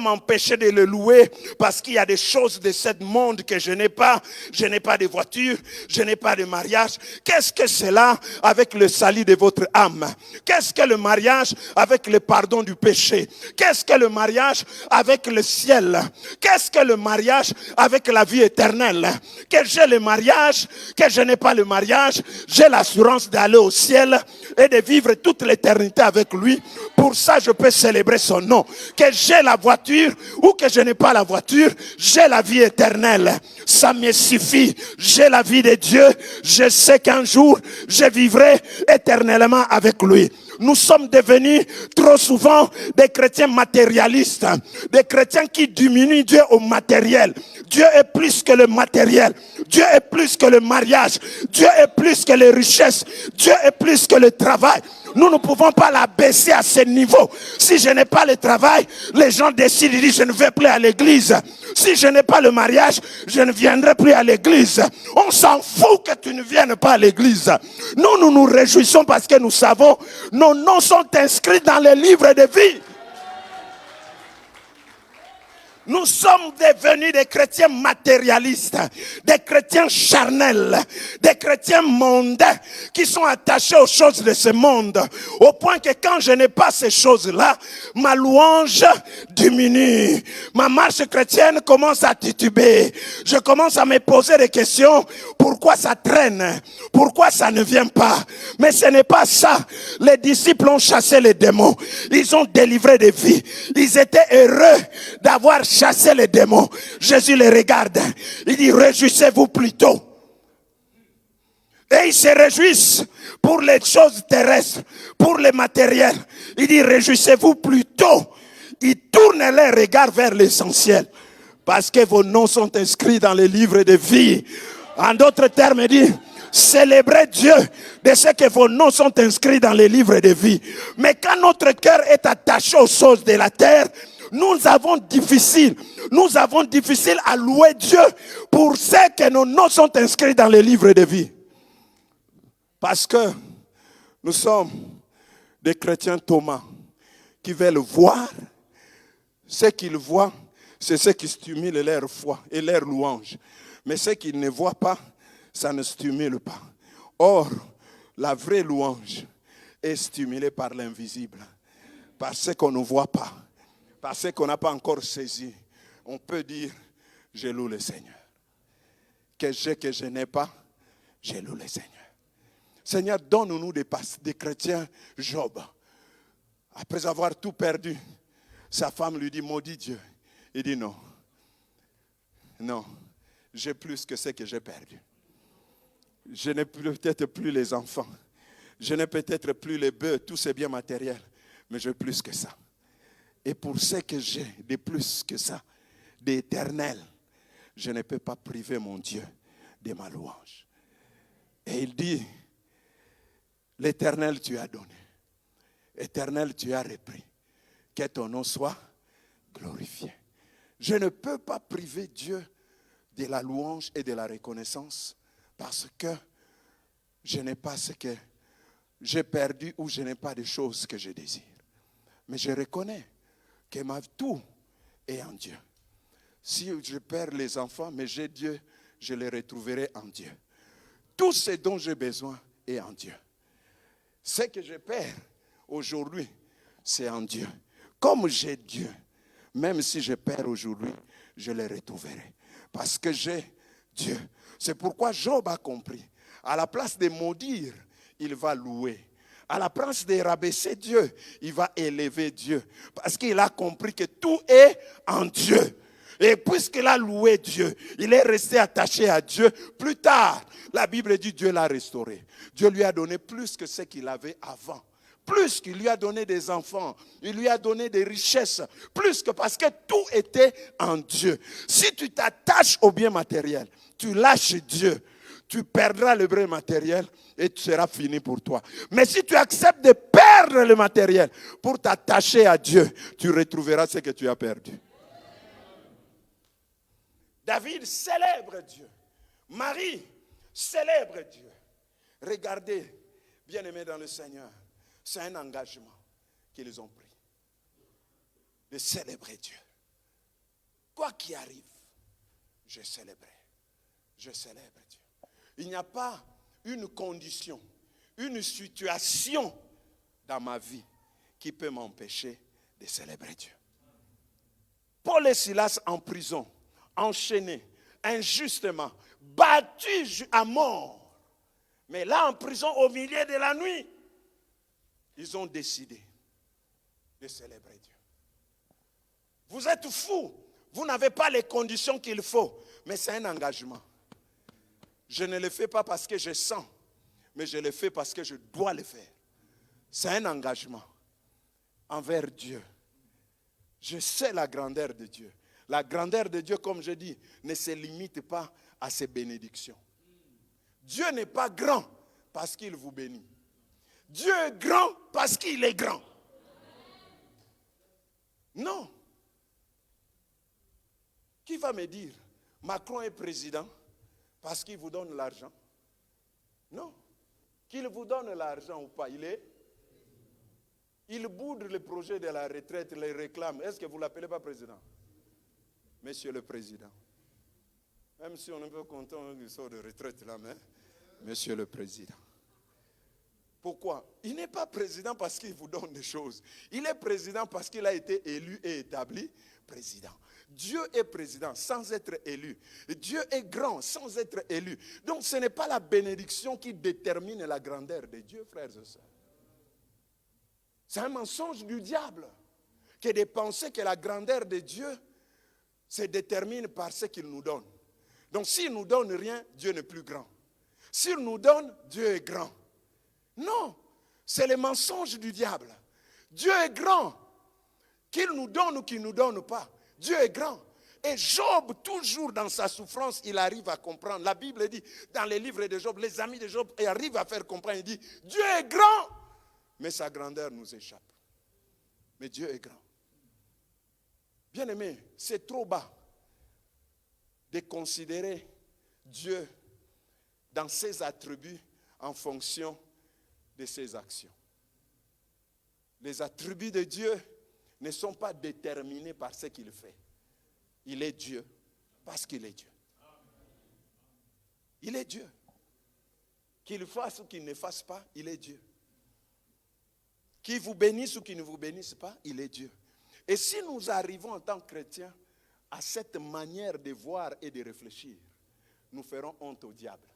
m'empêcher de le louer parce qu'il y a des choses de ce monde que je n'ai pas de voiture, je n'ai pas de mariage. Qu'est-ce que c'est là avec le salut de votre âme? Qu'est-ce que le mariage avec le pardon du péché? Qu'est-ce que le mariage avec le ciel? Qu'est-ce que le mariage avec la vie éternelle? Que j'ai le mariage, que je n'ai pas le mariage, j'ai l'assurance d'aller au ciel et de vivre toute l'éternité avec lui. Pour ça, je peux célébrer son nom. Que j'ai la voiture ou que je n'ai pas la voiture, j'ai la vie éternelle. Ça me suffit. J'ai la vie de Dieu. Je sais qu'un jour, je vivrai éternellement avec lui. Nous sommes devenus trop souvent des chrétiens matérialistes, des chrétiens qui diminuent Dieu au matériel. Dieu est plus que le matériel. Dieu est plus que le mariage. Dieu est plus que les richesses. Dieu est plus que le travail. Nous ne pouvons pas l'abaisser à ce niveau. Si je n'ai pas le travail, les gens décident, ils disent, je ne vais plus à l'église. Si je n'ai pas le mariage, je ne viendrai plus à l'église. On s'en fout que tu ne viennes pas à l'église. Nous nous réjouissons parce que nous savons, nos noms sont inscrits dans les livres de vie. Nous sommes devenus des chrétiens matérialistes, des chrétiens charnels, des chrétiens mondains qui sont attachés aux choses de ce monde. Au point que quand je n'ai pas ces choses-là, ma louange diminue. Ma marche chrétienne commence à tituber. Je commence à me poser des questions. Pourquoi ça traîne? Pourquoi ça ne vient pas? Mais ce n'est pas ça. Les disciples ont chassé les démons. Ils ont délivré des vies. Ils étaient heureux d'avoir chasser les démons. Jésus les regarde. Il dit, réjouissez-vous plutôt. Et ils se réjouissent pour les choses terrestres, pour les matériels. Il dit, réjouissez-vous plutôt. Ils tournent les regards vers l'essentiel. Parce que vos noms sont inscrits dans les livres de vie. En d'autres termes, il dit, célébrez Dieu de ce que vos noms sont inscrits dans les livres de vie. Mais quand notre cœur est attaché aux choses de la terre, nous avons difficile à louer Dieu pour ce que nos noms sont inscrits dans les livres de vie. Parce que nous sommes des chrétiens Thomas qui veulent voir. Ce qu'ils voient, c'est ce qui stimule leur foi et leur louange. Mais ce qu'ils ne voient pas, ça ne stimule pas. Or, la vraie louange est stimulée par l'invisible. Par ce qu'on ne voit pas. Parce qu'on n'a pas encore saisi, on peut dire, je loue le Seigneur. Que je n'ai pas, je loue le Seigneur. Seigneur, donne-nous des chrétiens Job. Après avoir tout perdu, sa femme lui dit, maudit Dieu. Il dit non. Non, j'ai plus que ce que j'ai perdu. Je n'ai peut-être plus les enfants. Je n'ai peut-être plus les bœufs, tous ces biens matériels. Mais j'ai plus que ça. Et pour ce que j'ai de plus que ça, d'éternel, je ne peux pas priver mon Dieu de ma louange. Et il dit, l'Éternel tu as donné, Éternel tu as repris, que ton nom soit glorifié. Je ne peux pas priver Dieu de la louange et de la reconnaissance parce que je n'ai pas ce que j'ai perdu ou je n'ai pas de choses que je désire. Mais je reconnais que tout est en Dieu. Si je perds les enfants, mais j'ai Dieu, je les retrouverai en Dieu. Tout ce dont j'ai besoin est en Dieu. Ce que je perds aujourd'hui, c'est en Dieu. Comme j'ai Dieu, même si je perds aujourd'hui, je le retrouverai. Parce que j'ai Dieu. C'est pourquoi Job a compris. À la place de maudire, il va louer. À la place de rabaisser Dieu, il va élever Dieu. Parce qu'il a compris que tout est en Dieu. Et puisqu'il a loué Dieu, il est resté attaché à Dieu. Plus tard, la Bible dit Dieu l'a restauré. Dieu lui a donné plus que ce qu'il avait avant. Plus qu'il lui a donné des enfants, il lui a donné des richesses. Plus que parce que tout était en Dieu. Si tu t'attaches au bien matériel, tu lâches Dieu, tu perdras le bien matériel et tu seras fini pour toi. Mais si tu acceptes de perdre le matériel pour t'attacher à Dieu, tu retrouveras ce que tu as perdu. David célèbre Dieu. Marie célèbre Dieu. Regardez, bien-aimés dans le Seigneur, c'est un engagement qu'ils ont pris. De célébrer Dieu. Quoi qu'il arrive, je célébrerai. Je célèbre Dieu. Il n'y a pas une condition, une situation dans ma vie qui peut m'empêcher de célébrer Dieu. Paul et Silas en prison, enchaînés, injustement, battus à mort. Mais là, en prison, au milieu de la nuit, ils ont décidé de célébrer Dieu. Vous êtes fous. Vous n'avez pas les conditions qu'il faut. Mais c'est un engagement. Je ne le fais pas parce que je sens, mais je le fais parce que je dois le faire. C'est un engagement envers Dieu. Je sais la grandeur de Dieu. La grandeur de Dieu, comme je dis, ne se limite pas à ses bénédictions. Dieu n'est pas grand parce qu'il vous bénit. Dieu est grand parce qu'il est grand. Non. Qui va me dire, Macron est président parce qu'il vous donne l'argent? Non. Qu'il vous donne l'argent ou pas, il boude le projet de la retraite, les réclame. Est-ce que vous ne l'appelez pas président? Monsieur le président. Même si on est un peu content du sort de retraite là, mais monsieur le président. Pourquoi? Il n'est pas président parce qu'il vous donne des choses. Il est président parce qu'il a été élu et établi président. Dieu est président sans être élu. Dieu est grand sans être élu. Donc ce n'est pas la bénédiction qui détermine la grandeur de Dieu, frères et sœurs. C'est un mensonge du diable que de penser que la grandeur de Dieu se détermine par ce qu'il nous donne. Donc s'il ne nous donne rien, Dieu n'est plus grand. S'il nous donne, Dieu est grand. Non, c'est le mensonge du diable. Dieu est grand. Qu'il nous donne ou qu'il ne nous donne pas, Dieu est grand. Et Job, toujours dans sa souffrance, il arrive à comprendre. La Bible dit, dans les livres de Job, les amis de Job arrivent à faire comprendre. Il dit, Dieu est grand, mais sa grandeur nous échappe. Mais Dieu est grand. Bien-aimé, c'est trop bas de considérer Dieu dans ses attributs en fonction de ses actions. Les attributs de Dieu ne sont pas déterminés par ce qu'il fait. Il est Dieu parce qu'il est Dieu. Il est Dieu. Qu'il fasse ou qu'il ne fasse pas, il est Dieu. Qu'il vous bénisse ou qu'il ne vous bénisse pas, il est Dieu. Et si nous arrivons en tant que chrétiens à cette manière de voir et de réfléchir, nous ferons honte au diable.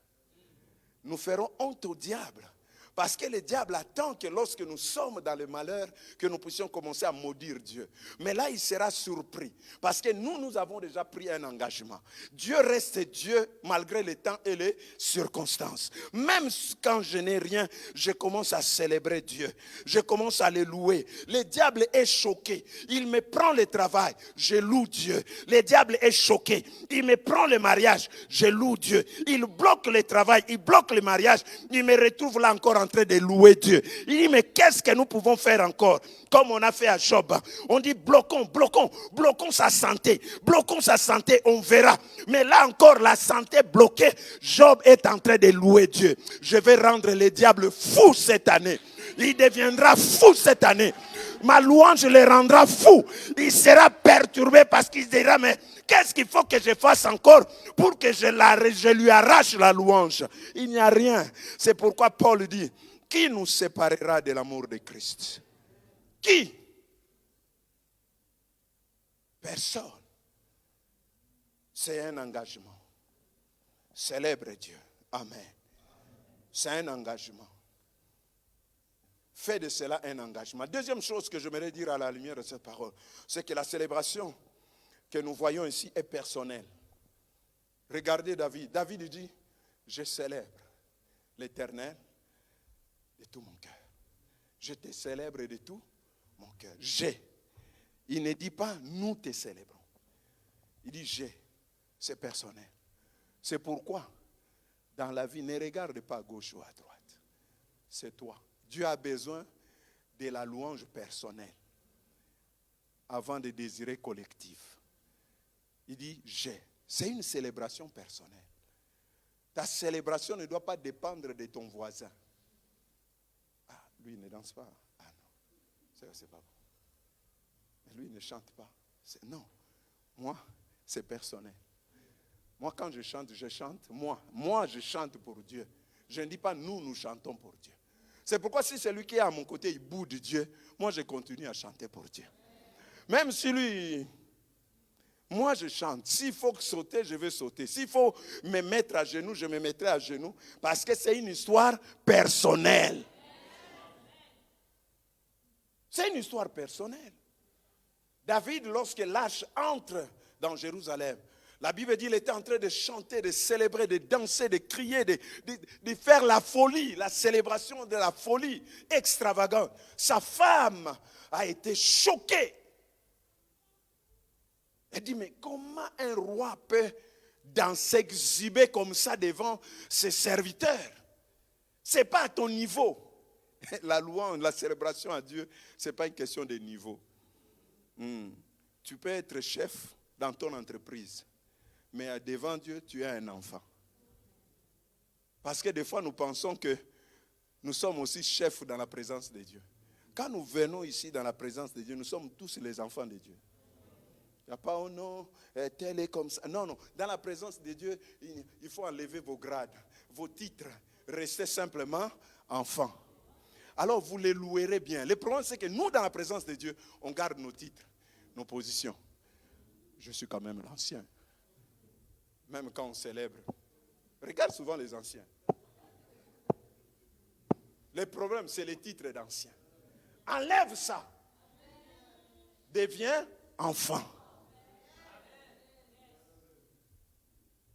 Nous ferons honte au diable. Parce que le diable attend que lorsque nous sommes dans le malheur, que nous puissions commencer à maudire Dieu. Mais là, il sera surpris. Parce que nous avons déjà pris un engagement. Dieu reste Dieu malgré les temps et les circonstances. Même quand je n'ai rien, je commence à célébrer Dieu. Je commence à le louer. Le diable est choqué. Il me prend le travail. Je loue Dieu. Le diable est choqué. Il me prend le mariage. Je loue Dieu. Il bloque le travail. Il bloque le mariage. Il me retrouve là encore en train de louer Dieu. Il dit, mais qu'est-ce que nous pouvons faire encore? Comme on a fait à Job. On dit, bloquons sa santé. Bloquons sa santé, on verra. Mais là encore, la santé bloquée, Job est en train de louer Dieu. Je vais rendre le diable fou cette année. Il deviendra fou cette année. Ma louange le rendra fou. Il sera perturbé parce qu'il dira, mais qu'est-ce qu'il faut que je fasse encore pour que je lui arrache la louange? Il n'y a rien. C'est pourquoi Paul dit, Qui nous séparera de l'amour de Christ? Qui? Personne. C'est un engagement. Célèbre Dieu. Amen. C'est un engagement. Fais de cela un engagement. Deuxième chose que j'aimerais dire à la lumière de cette parole, c'est que la célébration que nous voyons ici est personnelle. Regardez David. David dit, je célèbre l'Éternel de tout mon cœur. Je te célèbre de tout mon cœur. J'ai. Il ne dit pas, nous te célébrons. Il dit, j'ai. C'est personnel. C'est pourquoi, dans la vie, ne regarde pas à gauche ou à droite. C'est toi. Dieu a besoin de la louange personnelle avant de désirer collectif. Il dit, j'ai. C'est une célébration personnelle. Ta célébration ne doit pas dépendre de ton voisin. Ah, lui il ne danse pas. Ah non, c'est pas bon. Mais lui il ne chante pas. Non, moi, c'est personnel. Moi, quand je chante, Moi, je chante pour Dieu. Je ne dis pas nous chantons pour Dieu. C'est pourquoi si c'est lui qui est à mon côté, il boude Dieu, moi je continue à chanter pour Dieu. Même si lui... Moi, je chante. S'il faut sauter, je vais sauter. S'il faut me mettre à genoux, je me mettrai à genoux. Parce que c'est une histoire personnelle. C'est une histoire personnelle. David, lorsque l'Arche entre dans Jérusalem, la Bible dit qu'il était en train de chanter, de célébrer, de danser, de crier, de faire la folie, la célébration de la folie extravagante. Sa femme a été choquée. Elle dit, mais comment un roi peut s'exhiber comme ça devant ses serviteurs? Ce n'est pas à ton niveau. La louange, la célébration à Dieu, ce n'est pas une question de niveau. Tu peux être chef dans ton entreprise, mais devant Dieu, tu es un enfant. Parce que des fois, nous pensons que nous sommes aussi chefs dans la présence de Dieu. Quand nous venons ici dans la présence de Dieu, nous sommes tous les enfants de Dieu. Il n'y a pas, oh non, tel est comme ça. Non, non. Dans la présence de Dieu, il faut enlever vos grades, vos titres. Restez simplement enfants. Alors vous les louerez bien. Le problème, c'est que nous, dans la présence de Dieu, on garde nos titres, nos positions. Je suis quand même l'ancien. Même quand on célèbre. Regarde souvent les anciens. Le problème, c'est les titres d'anciens. Enlève ça. Deviens enfant.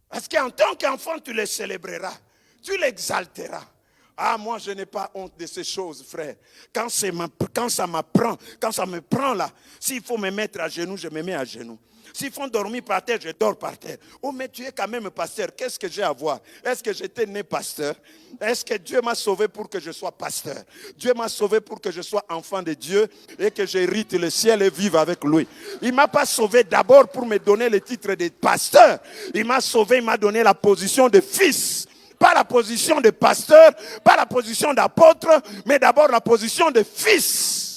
Parce qu'en tant qu'enfant, tu les célébreras. Tu l'exalteras. Ah, moi, je n'ai pas honte de ces choses, frère. Quand ça me prend là, s'il faut me mettre à genoux, je me mets à genoux. S'il faut dormir par terre, je dors par terre. Oh, mais tu es quand même pasteur. Qu'est-ce que j'ai à voir? Est-ce que j'étais né pasteur? Est-ce que Dieu m'a sauvé pour que je sois pasteur? Dieu m'a sauvé pour que je sois enfant de Dieu et que j'hérite le ciel et vive avec lui. Il ne m'a pas sauvé d'abord pour me donner le titre de pasteur. Il m'a sauvé, il m'a donné la position de fils. Pas la position de pasteur, pas la position d'apôtre, mais d'abord la position de fils.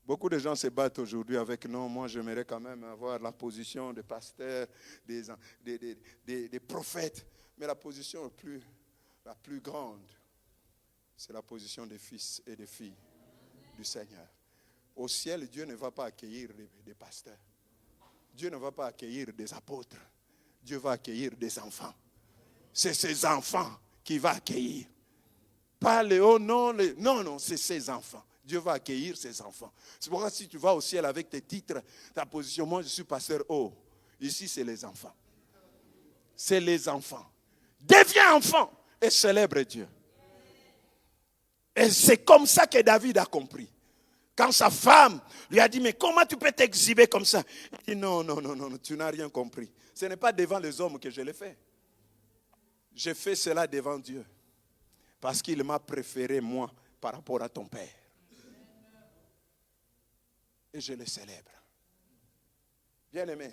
Beaucoup de gens se battent aujourd'hui avec non, moi j'aimerais quand même avoir la position de pasteur, des prophètes. Mais la position la plus grande, c'est la position des fils et des filles du Seigneur. Au ciel, Dieu ne va pas accueillir des pasteurs. Dieu ne va pas accueillir des apôtres. Dieu va accueillir des enfants. C'est ces enfants qu'il va accueillir. Pas les hauts, non, non, c'est ses enfants. Dieu va accueillir ses enfants. C'est pourquoi si tu vas au ciel avec tes titres, ta position, moi je suis pasteur haut. Ici c'est les enfants. C'est les enfants. Deviens enfant et célèbre Dieu. Et c'est comme ça que David a compris. Quand sa femme lui a dit, mais comment tu peux t'exhiber comme ça? Il dit, non, tu n'as rien compris. Ce n'est pas devant les hommes que je l'ai fait. J'ai fait cela devant Dieu. Parce qu'il m'a préféré, moi, par rapport à ton père. Et je le célèbre. Bien-aimés,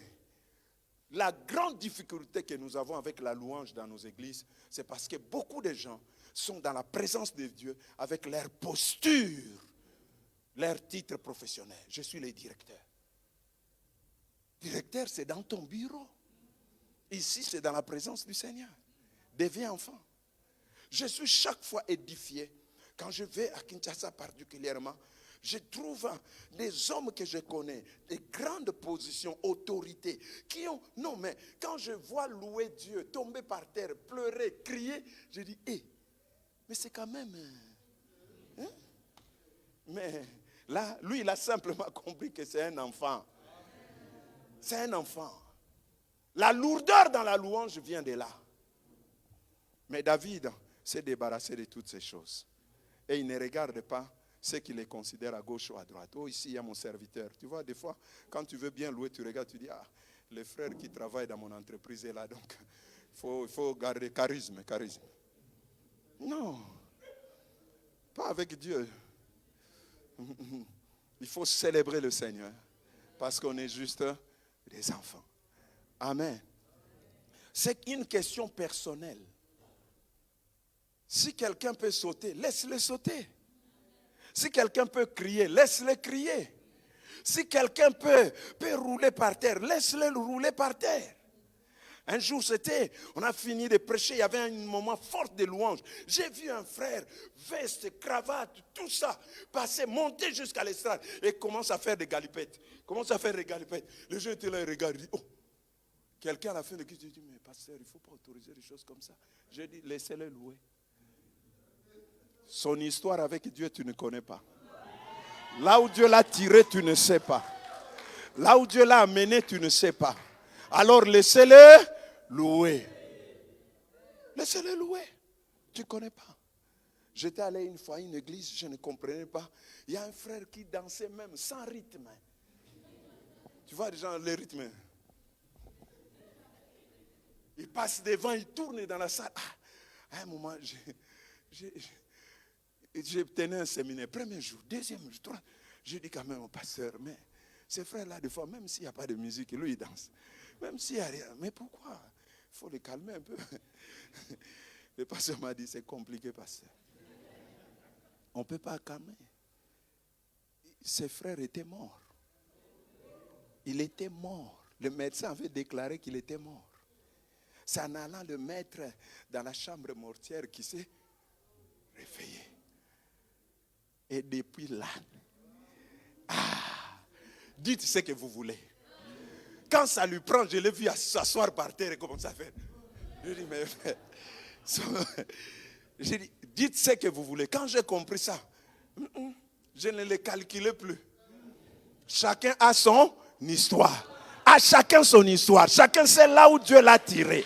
la grande difficulté que nous avons avec la louange dans nos églises, c'est parce que beaucoup de gens sont dans la présence de Dieu avec leur posture, leur titre professionnel. Je suis le directeur. Directeur, c'est dans ton bureau. Ici, c'est dans la présence du Seigneur. Deviens enfant. Je suis chaque fois édifié. Quand je vais à Kinshasa particulièrement, je trouve des hommes que je connais, des grandes positions, autorités, qui ont... Non, mais quand je vois louer Dieu, tomber par terre, pleurer, crier, je dis, mais c'est quand même... Hein? Mais là, lui, il a simplement compris que c'est un enfant. C'est un enfant. La lourdeur dans la louange vient de là. Mais David s'est débarrassé de toutes ces choses. Et il ne regarde pas ceux qui les considèrent à gauche ou à droite. Oh, ici, il y a mon serviteur. Tu vois, des fois, quand tu veux bien louer, tu regardes, tu dis, le frère qui travaille dans mon entreprise est là, donc il faut garder charisme. Non, pas avec Dieu. Il faut célébrer le Seigneur, parce qu'on est juste des enfants. Amen. C'est une question personnelle. Si quelqu'un peut sauter, laisse-le sauter. Si quelqu'un peut crier, laisse-le crier. Si quelqu'un peut rouler par terre, laisse-le rouler par terre. Un jour, on a fini de prêcher, il y avait un moment fort de louange. J'ai vu un frère, veste, cravate, tout ça, passer, monter jusqu'à l'estrade et commence à faire des galipettes. Les gens étaient là et regardaient. Oh, quelqu'un à la fin de qui dit, mais pasteur, il ne faut pas autoriser des choses comme ça. J'ai dit, laissez-le louer. Son histoire avec Dieu, tu ne connais pas. Là où Dieu l'a tiré, tu ne sais pas. Là où Dieu l'a amené, tu ne sais pas. Alors laissez-le louer. Laissez-le louer. Tu ne connais pas. J'étais allé une fois à une église, je ne comprenais pas. Il y a un frère qui dansait même sans rythme. Tu vois déjà les rythmes. Il passe devant, il tourne dans la salle. À un moment, j'ai tenu un séminaire, premier jour, deuxième jour, troisième. J'ai dit quand même au pasteur, mais ces frères-là, des fois, même s'il n'y a pas de musique, lui, il danse. Même s'il n'y a rien. Mais pourquoi? Il faut les calmer un peu. Le pasteur m'a dit, c'est compliqué, pasteur. On ne peut pas calmer. Ses frères étaient morts. Il était mort. Le médecin avait déclaré qu'il était mort. C'est en allant le mettre dans la chambre mortuaire qu'il s'est réveillé. Et depuis là, dites ce que vous voulez. Quand ça lui prend, je l'ai vu s'asseoir par terre et commencer à faire. Je dis, mais j'ai dit, dites ce que vous voulez. Quand j'ai compris ça, je ne les calculais plus. Chacun a son histoire. À chacun son histoire. Chacun sait là où Dieu l'a tiré.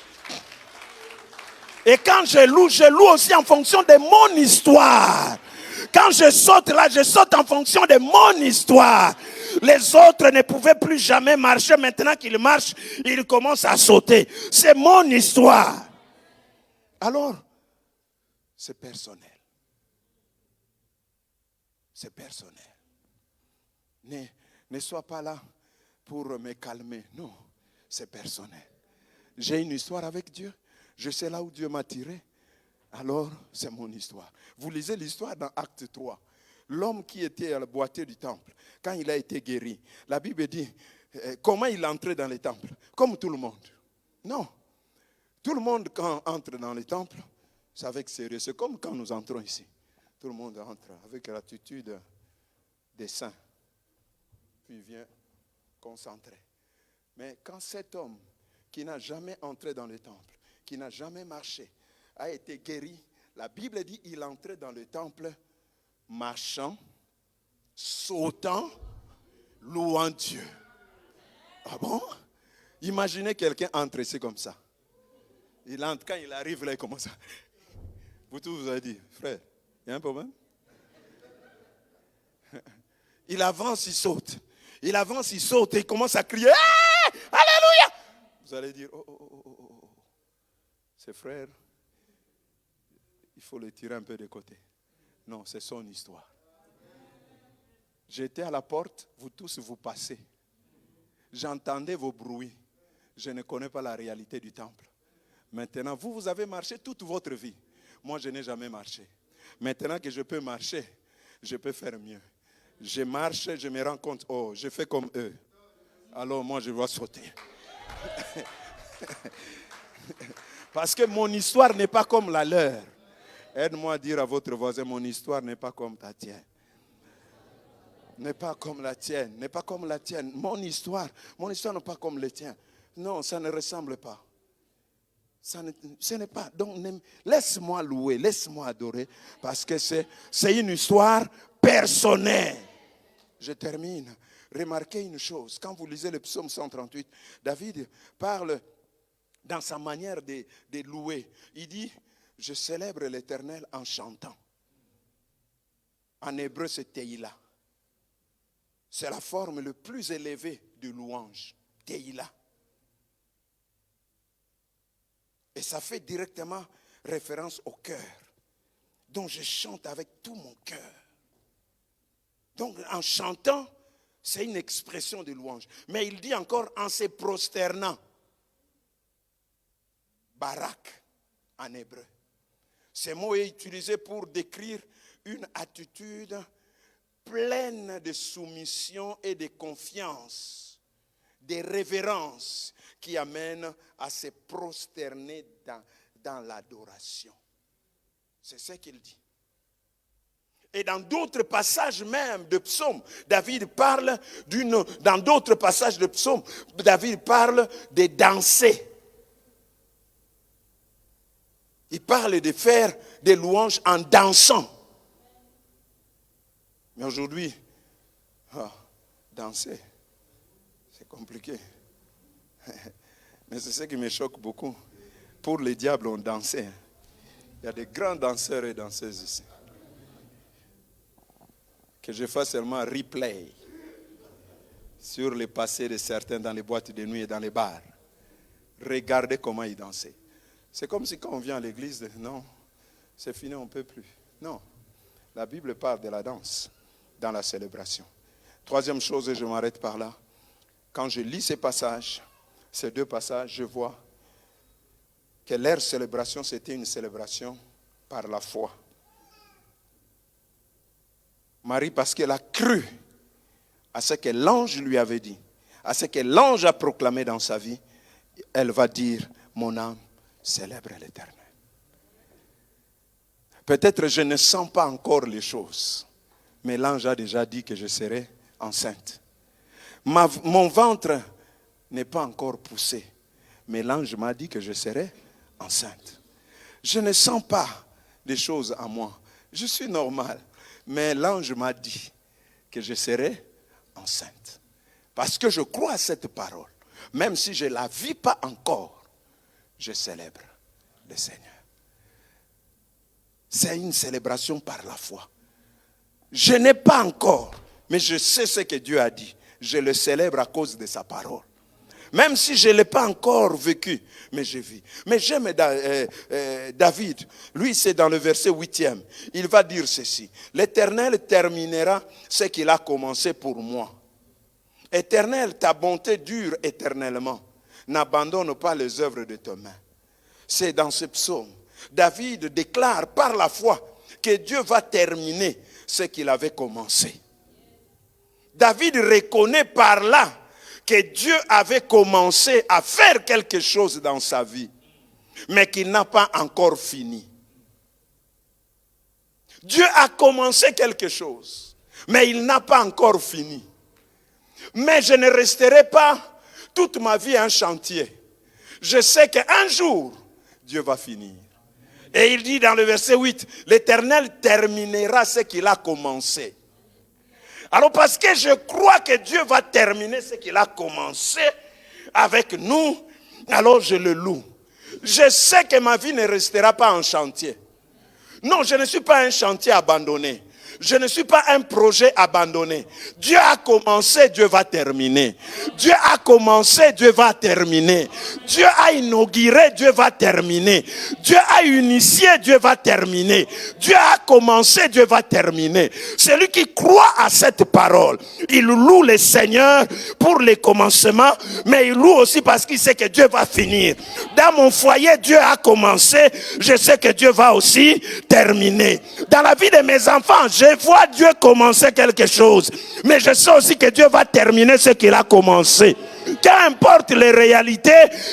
Et quand je loue aussi en fonction de mon histoire. Quand je saute là, je saute en fonction de mon histoire. Les autres ne pouvaient plus jamais marcher. Maintenant qu'ils marchent, ils commencent à sauter. C'est mon histoire. Alors, c'est personnel. C'est personnel. Ne sois pas là pour me calmer. Non, c'est personnel. J'ai une histoire avec Dieu. Je sais là où Dieu m'a tiré. Alors, c'est mon histoire. Vous lisez l'histoire dans Acte 3. L'homme qui était à la boîtier du temple, quand il a été guéri, la Bible dit, comment il entrait dans les temples? Comme tout le monde. Non. Tout le monde, quand entre dans les temples, c'est avec sérieux. C'est comme quand nous entrons ici. Tout le monde entre avec l'attitude des saints. Puis il vient concentrer. Mais quand cet homme qui n'a jamais entré dans le temple, qui n'a jamais marché, a été guéri, la Bible dit qu'il entrait dans le temple marchant, sautant, louant Dieu. Ah bon? Imaginez quelqu'un entre ici comme ça. Il entre, quand il arrive là, il commence à... Vous tous vous avez dit, frère, il y a un problème? Il avance, il saute. Il avance, il saute et il commence à crier, ah, alléluia! Vous allez dire, oh. Ces frères, il faut les tirer un peu de côté. Non, c'est son histoire. J'étais à la porte, vous tous vous passez. J'entendais vos bruits. Je ne connais pas la réalité du temple. Maintenant, vous avez marché toute votre vie. Moi, je n'ai jamais marché. Maintenant que je peux marcher, je peux faire mieux. Je marche, je me rends compte, oh, je fais comme eux. Alors moi, je dois sauter. Parce que mon histoire n'est pas comme la leur. Aide-moi à dire à votre voisin, mon histoire n'est pas comme ta tienne. N'est pas comme la tienne, n'est pas comme la tienne. Mon histoire n'est pas comme la tienne. Non, ça ne ressemble pas. Ce n'est pas. Donc, laisse-moi louer, laisse-moi adorer, parce que c'est une histoire personnelle. Je termine. Remarquez une chose. Quand vous lisez le psaume 138, David parle dans sa manière de louer. Il dit, je célèbre l'Éternel en chantant. En hébreu, c'est Teïla. C'est la forme le plus élevée de louange. Teïla. Et ça fait directement référence au cœur. Donc je chante avec tout mon cœur. Donc en chantant, c'est une expression de louange. Mais il dit encore en se prosternant. Barak en hébreu. Ce mot est utilisé pour décrire une attitude pleine de soumission et de confiance, de révérence qui amène à se prosterner dans l'adoration. C'est ce qu'il dit. Et dans d'autres passages même de psaumes, David parle dans d'autres passages de psaumes, David parle de danser. Il parle de faire des louanges en dansant. Mais aujourd'hui, danser, c'est compliqué. Mais c'est ce qui me choque beaucoup. Pour les diables, on dansait. Il y a des grands danseurs et danseuses ici. Que je fasse seulement un replay sur le passé de certains dans les boîtes de nuit et dans les bars. Regardez comment ils dansaient. C'est comme si quand on vient à l'église, non, c'est fini, on ne peut plus. Non, la Bible parle de la danse dans la célébration. Troisième chose, et je m'arrête par là. Quand je lis ces passages, ces deux passages, je vois que leur célébration, c'était une célébration par la foi. Marie, parce qu'elle a cru à ce que l'ange lui avait dit, à ce que l'ange a proclamé dans sa vie, elle va dire, mon âme célèbre l'Éternel. Peut-être je ne sens pas encore les choses, mais l'ange a déjà dit que je serai enceinte. Mon ventre n'est pas encore poussé, mais l'ange m'a dit que je serai enceinte. Je ne sens pas des choses à moi. Je suis normal, mais l'ange m'a dit que je serai enceinte. Parce que je crois à cette parole. Même si je ne la vis pas encore, je célèbre le Seigneur. C'est une célébration par la foi. Je n'ai pas encore, mais je sais ce que Dieu a dit. Je le célèbre à cause de sa parole. Même si je ne l'ai pas encore vécu, mais je vis. Mais j'aime David. Lui, c'est dans le verset 8e. Il va dire ceci. L'Éternel terminera ce qu'il a commencé pour moi. Éternel, ta bonté dure éternellement. N'abandonne pas les œuvres de tes mains. C'est dans ce psaume. David déclare par la foi que Dieu va terminer ce qu'il avait commencé. David reconnaît par là que Dieu avait commencé à faire quelque chose dans sa vie, mais qu'il n'a pas encore fini. Dieu a commencé quelque chose, mais il n'a pas encore fini. Mais je ne resterai pas toute ma vie un chantier. Je sais qu'un jour, Dieu va finir. Et il dit dans le verset 8, l'Éternel terminera ce qu'il a commencé. Alors parce que je crois que Dieu va terminer ce qu'il a commencé avec nous, alors je le loue. Je sais que ma vie ne restera pas en chantier. Non, je ne suis pas un chantier abandonné. Je ne suis pas un projet abandonné. Dieu a commencé, Dieu va terminer. Dieu a commencé, Dieu va terminer. Dieu a inauguré, Dieu va terminer. Dieu a initié, Dieu va terminer. Dieu a commencé, Dieu va terminer. Celui qui croit à cette parole, il loue le Seigneur pour les commencements, mais il loue aussi parce qu'il sait que Dieu va finir. Dans mon foyer, Dieu a commencé, je sais que Dieu va aussi terminer. Dans la vie de mes enfants, je vois Dieu commencer quelque chose, mais je sais aussi que Dieu va terminer ce qu'il a commencé. Qu'importe les réalités,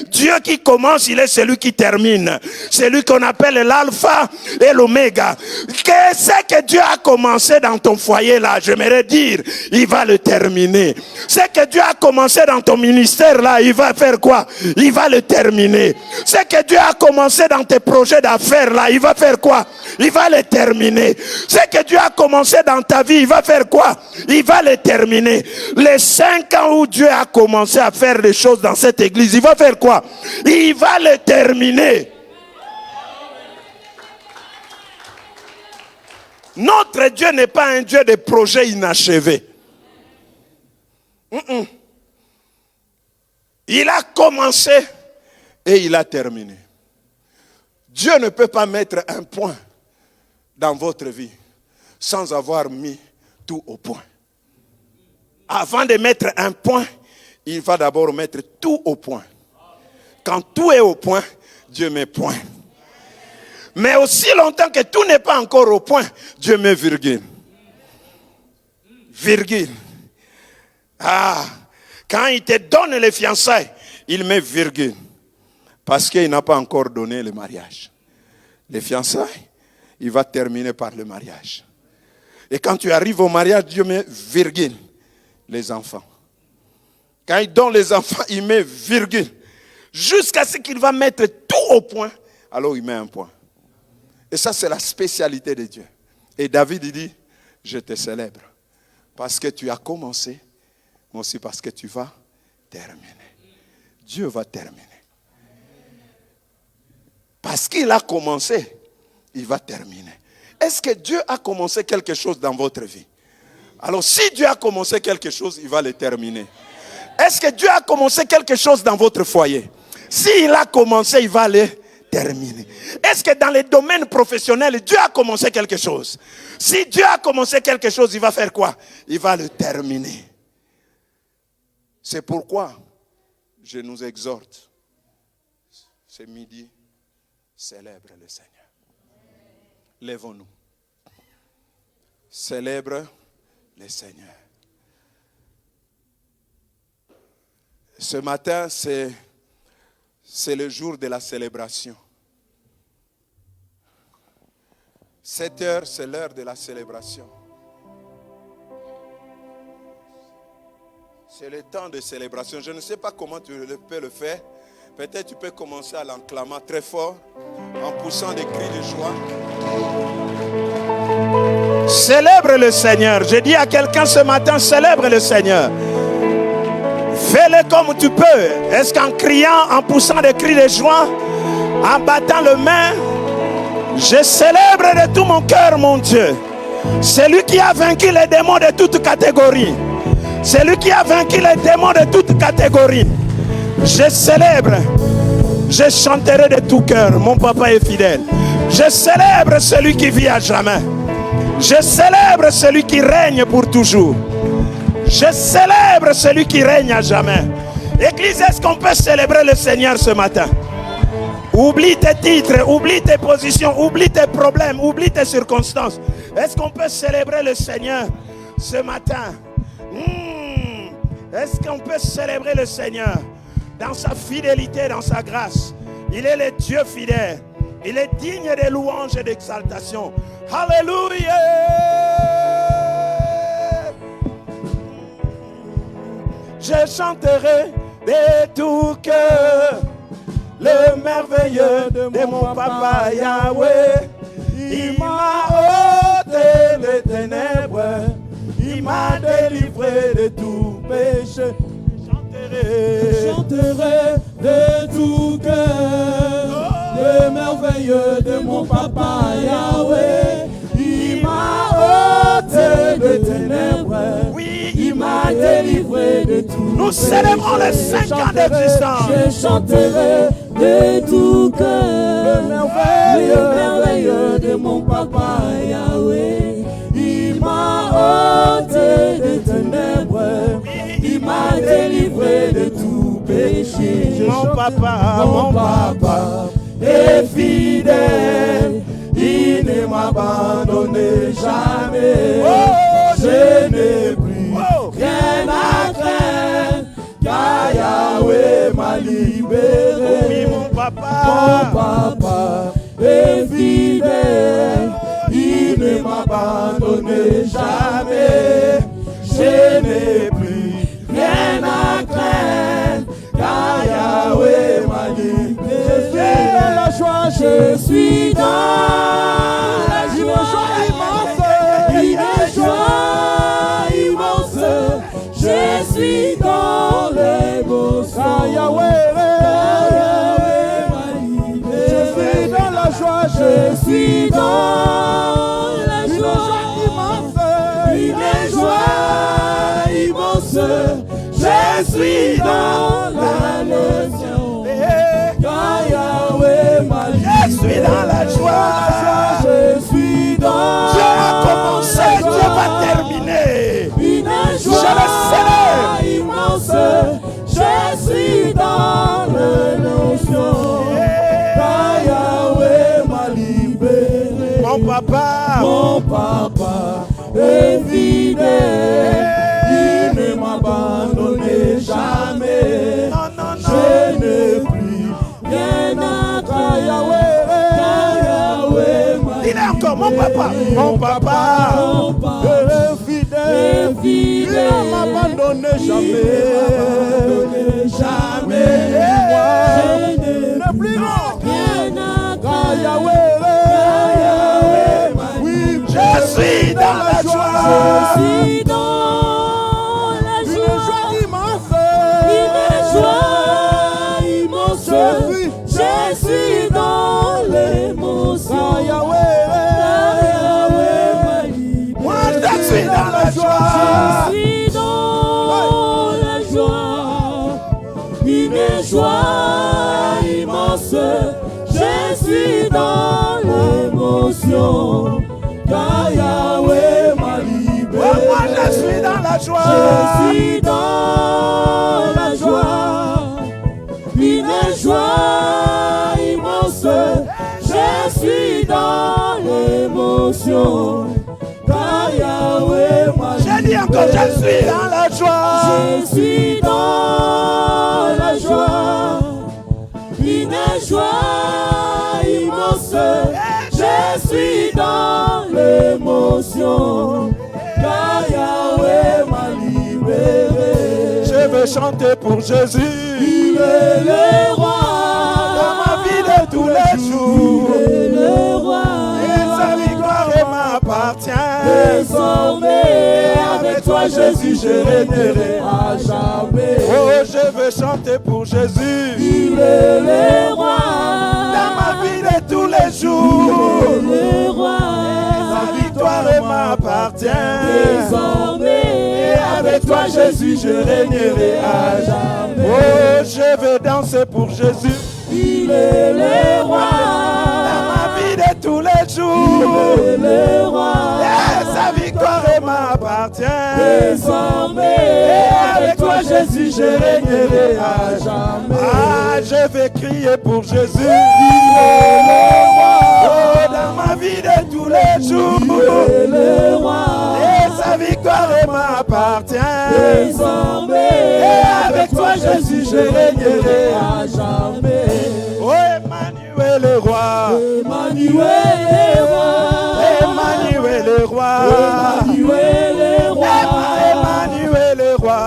Dieu qui commence, il est celui qui termine. C'est lui qu'on appelle l'alpha et l'oméga. Ce que Dieu a commencé dans ton foyer là, j'aimerais dire, il va le terminer. Ce que Dieu a commencé dans ton ministère là, il va faire quoi? Il va le terminer. Ce que Dieu a commencé dans tes projets d'affaires là, il va faire quoi? Il va le terminer. Ce que Dieu a commencé dans ta vie, il va faire quoi? Il va le terminer. Les 5 ans où Dieu a commencé à faire des choses dans cette église, il va faire quoi? Il va le terminer. Notre Dieu n'est pas un Dieu de projets inachevés. Il a commencé et il a terminé. Dieu ne peut pas mettre un point dans votre vie sans avoir mis tout au point. Avant de mettre un point, il va d'abord mettre tout au point. Quand tout est au point, Dieu met point. Mais aussi longtemps que tout n'est pas encore au point, Dieu met virgule. Virgule. Quand il te donne les fiançailles, il met virgule. Parce qu'il n'a pas encore donné le mariage. Les fiançailles, il va terminer par le mariage. Et quand tu arrives au mariage, Dieu met virgule. Les enfants. Quand il donne les enfants, il met virgule. Jusqu'à ce qu'il va mettre tout au point, alors il met un point. Et ça, c'est la spécialité de Dieu. Et David, il dit, je te célèbre. Parce que tu as commencé, mais aussi parce que tu vas terminer. Dieu va terminer. Parce qu'il a commencé, il va terminer. Est-ce que Dieu a commencé quelque chose dans votre vie? Alors si Dieu a commencé quelque chose, il va le terminer. Est-ce que Dieu a commencé quelque chose dans votre foyer? S'il a commencé, il va le terminer. Est-ce que dans les domaines professionnels, Dieu a commencé quelque chose? Si Dieu a commencé quelque chose, il va faire quoi? Il va le terminer. C'est pourquoi je nous exhorte ce midi, célèbre le Seigneur. Lèvons-nous. Célèbre le Seigneur. Ce matin, c'est le jour de la célébration. 7 heures, c'est l'heure de la célébration. C'est le temps de célébration. Je ne sais pas comment tu peux le faire. Peut-être tu peux commencer à l'enclamant très fort, en poussant des cris de joie. Célèbre le Seigneur. J'ai dit à quelqu'un ce matin, célèbre le Seigneur. Fais-le comme tu peux. Est-ce qu'en criant, en poussant des cris de joie, en battant le main, je célèbre de tout mon cœur mon Dieu. C'est lui qui a vaincu les démons de toute catégorie. C'est lui qui a vaincu les démons de toute catégorie. Je célèbre. Je chanterai de tout cœur. Mon papa est fidèle. Je célèbre celui qui vit à jamais. Je célèbre celui qui règne pour toujours. Je célèbre celui qui règne à jamais. Église, est-ce qu'on peut célébrer le Seigneur ce matin? Oublie tes titres, oublie tes positions, oublie tes problèmes, oublie tes circonstances. Est-ce qu'on peut célébrer le Seigneur ce matin? Est-ce qu'on peut célébrer le Seigneur dans sa fidélité, dans sa grâce? Il est le Dieu fidèle. Il est digne de louanges et d'exaltation. Alléluia! Je chanterai de tout cœur le merveilleux de mon papa Yahweh. Il m'a ôté les ténèbres, il m'a délivré de tout péché. Je chanterai de tout cœur le merveilleux de mon papa Yahweh. Il m'a ôté les ténèbres, oui, il m'a délivré de tout. Nous célébrons les 5 ans d'existence. Je chanterai de tout cœur le merveilleux de mon papa Yahweh. Il m'a ôté des ténèbres, il m'a délivré de tout péché. Mon papa est fidèle, il ne m'abandonne jamais. Je n'ai plus rien à craindre, car libéré. Oui, mon papa. Mon papa est fidèle, il ne m'a abandonné jamais. Je n'ai plus rien à craindre, car Yahweh m'a libéré. Je suis dans la joie, je suis dans la joie immense, une joie immense. Je suis dans l'émotion, car Yahweh m'a libéré. Je suis dans la joie, je suis dans la joie immense, une joie immense. Je suis dans la nation, car Yahweh m'a libéré. Je suis dans la joie. Je suis dans Dieu a commencé, Dieu va terminer. une joie immense. Je suis dans la notion, car Yahweh m'a libéré. Mon papa. Mon papa est fidèle, il ne m'a abandonné jamais. Non, non, non. Je n'ai plus rien à craindre, car Yahweh m'a Il est encore mon papa. Mon papa. Mon papa est fidèle, il ne m'a abandonné jamais. Jamais. Je n'ai plus rien à craindre, Yahweh m'a libéré. Je suis dans la joie. Je suis dans la joie immense, une joie immense. Je suis dans l'émotion, car Yahweh m'a libéré. Moi, je suis dans la joie. Je suis dans la joie, une joie immense. Je suis dans l'émotion, car Yahweh m'a libéré. Moi, je suis dans la joie. Je suis dans la joie, une joie immense. Je suis dans l'émotion, car Yahweh m'a libéré. J'ai dit encore, je suis dans la joie. Je suis dans la joie, une joie immense. Je suis dans l'émotion, car Yahweh m'a libéré. Je veux chanter pour Jésus. Il est le roi Dans ma vie de tous les jours. Il est le roi. Et sa victoire m'appartient. Désormais, avec toi, Jésus, je régnerai à jamais. Oh, je veux chanter pour Jésus. Il est le roi. Dans ma vie de tous les jours. Il est le roi. Sa victoire m'appartient. Désormais, avec toi, Jésus, je régnerai à jamais. Oh, je veux danser pour Jésus. Il est le roi. Dans ma vie de tous les jours. Il est le roi. Et sa victoire m'appartient. Désormais, avec toi, Jésus, je régnerai à jamais. Ah, je vais crier pour Jésus. Il est le roi. Oh, dans ma vie de tous les jours. Il est le roi. Et sa victoire m'appartient. Désormais, avec toi, Jésus, je régnerai à jamais. Oh, Emmanuel le roi. Emmanuel est roi. Emmanuel le roi. Emmanuel est roi. Emmanuel le roi.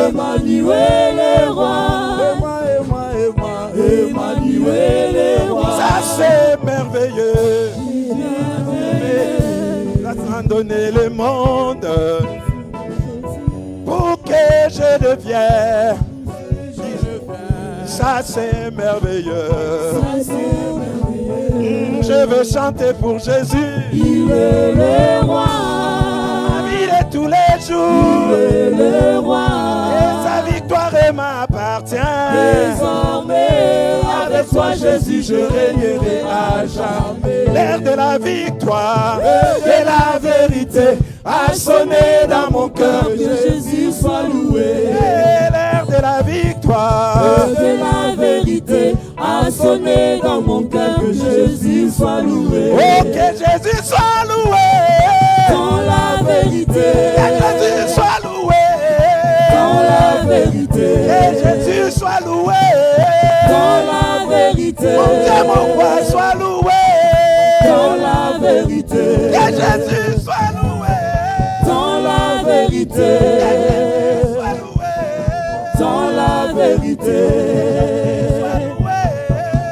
Emmanuel est roi. Emmanuel est roi. Ça c'est merveilleux. Ça a donné le monde pour que je devienne. Ça c'est merveilleux. Je veux chanter pour Jésus. Il est le roi. Ma vie de tous les jours. Il est le roi. Et sa victoire m'appartient. Désormais, avec toi, Jésus, je régnerai à jamais. L'air de la victoire Et la vérité a sonné dans mon cœur. Que Jésus soit loué. et l'air de la victoire. Que la vérité a sonné dans mon cœur. Que Jésus soit loué. Oh, que Jésus soit loué. Dans la vérité. Que Jésus soit loué. Dans la vérité. Que Jésus soit loué. Dans la vérité. Mon Dieu, mon roi, sois loué. Dans la vérité. Que Jésus soit loué. Dans la vérité. Que Jésus soit loué. Dans la vérité. Sois loué.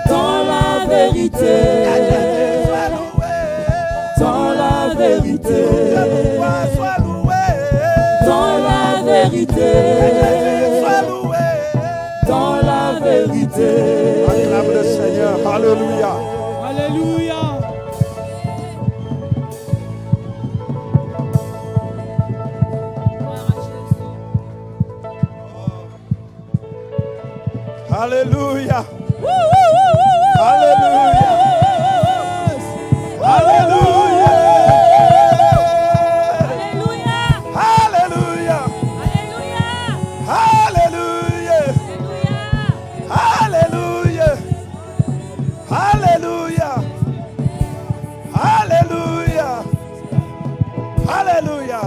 Dans la vérité. Que Jésus soit loué. Dans la vérité. Mon roi, sois loué. Dans la vérité. Que Jésus soit loué. Dans la vérité. Acclame le Seigneur. Alléluia. Alléluia. Alléluia. Alléluia. Alléluia. Alléluia. Alléluia. Alléluia. Alléluia. Alléluia. Alléluia.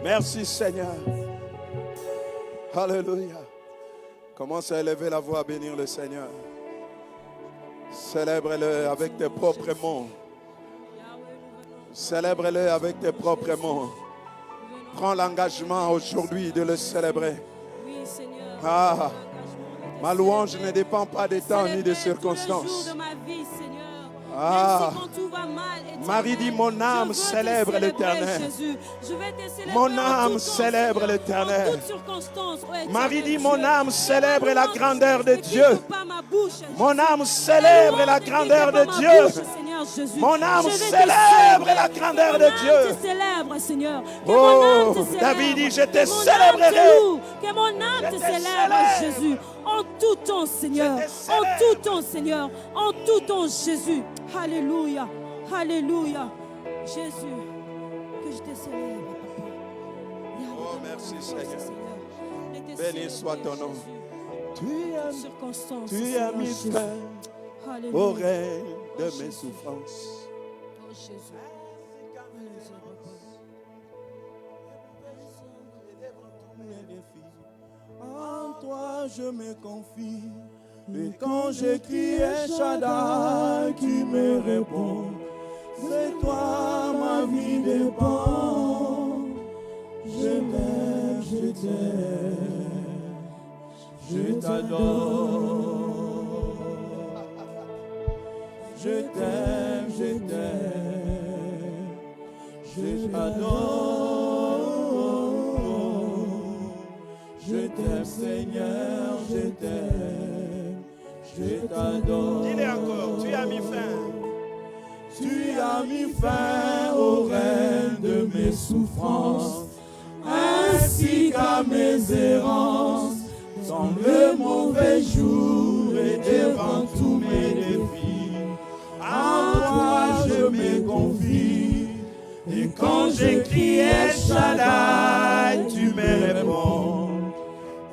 Merci Seigneur. Alléluia. Commence à élever la voix, à bénir le Seigneur. Célèbre-le avec tes propres mots. Célèbre-le avec tes propres mots. Prends l'engagement aujourd'hui de le célébrer. Ah, ma louange ne dépend pas des temps ni des circonstances. Ah, Marie dit, mon âme célèbre l'Éternel. Mon âme célèbre l'Éternel. Marie dit, mon âme célèbre la grandeur de Dieu. Mon âme célèbre la grandeur de Dieu. Mon âme célèbre la grandeur de Dieu. Oh, David dit, je te célébrerai. Que mon âme te célèbre, Jésus. En tout temps, Seigneur. En tout temps, Seigneur. En tout temps, Jésus. Alléluia. Alléluia. Jésus, que je te célèbre, Papa. Oh, merci Seigneur. Béni soit ton nom. Tu as mis fin au règne de mes souffrances. Oh, Jésus. En toi je me confie. Et quand j'écris El Shaddai qui me répond, c'est toi ma vie dépend. Je t'aime, je t'aime, je t'adore. Je t'aime, je t'aime, je t'adore. Je t'aime Seigneur, je t'aime, je t'adore. Dis-le encore, tu as mis fin. Tu as mis fin au règne de mes souffrances, ainsi qu'à mes errances, dans le mauvais jour et devant tous mes défis. En toi je me confie, et quand j'écris El Shaddai, tu me réponds.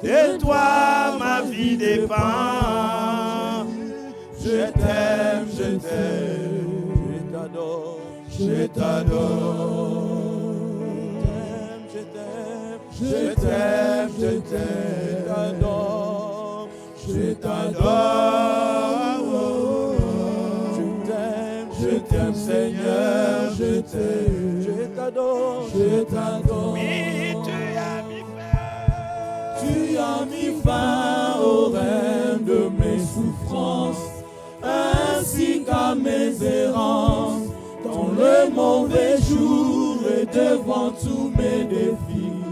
De toi ma vie dépend. Je t'aime, je t'aime, je t'adore, je t'adore. Je t'aime, je t'aime, je t'adore, je t'adore. Je t'aime Seigneur, je t'aime, je t'adore, je t'adore. Oui, tu as mis fin au règne de mes souffrances, ainsi qu'à mes errances, dans le mauvais jour et devant tous mes défis.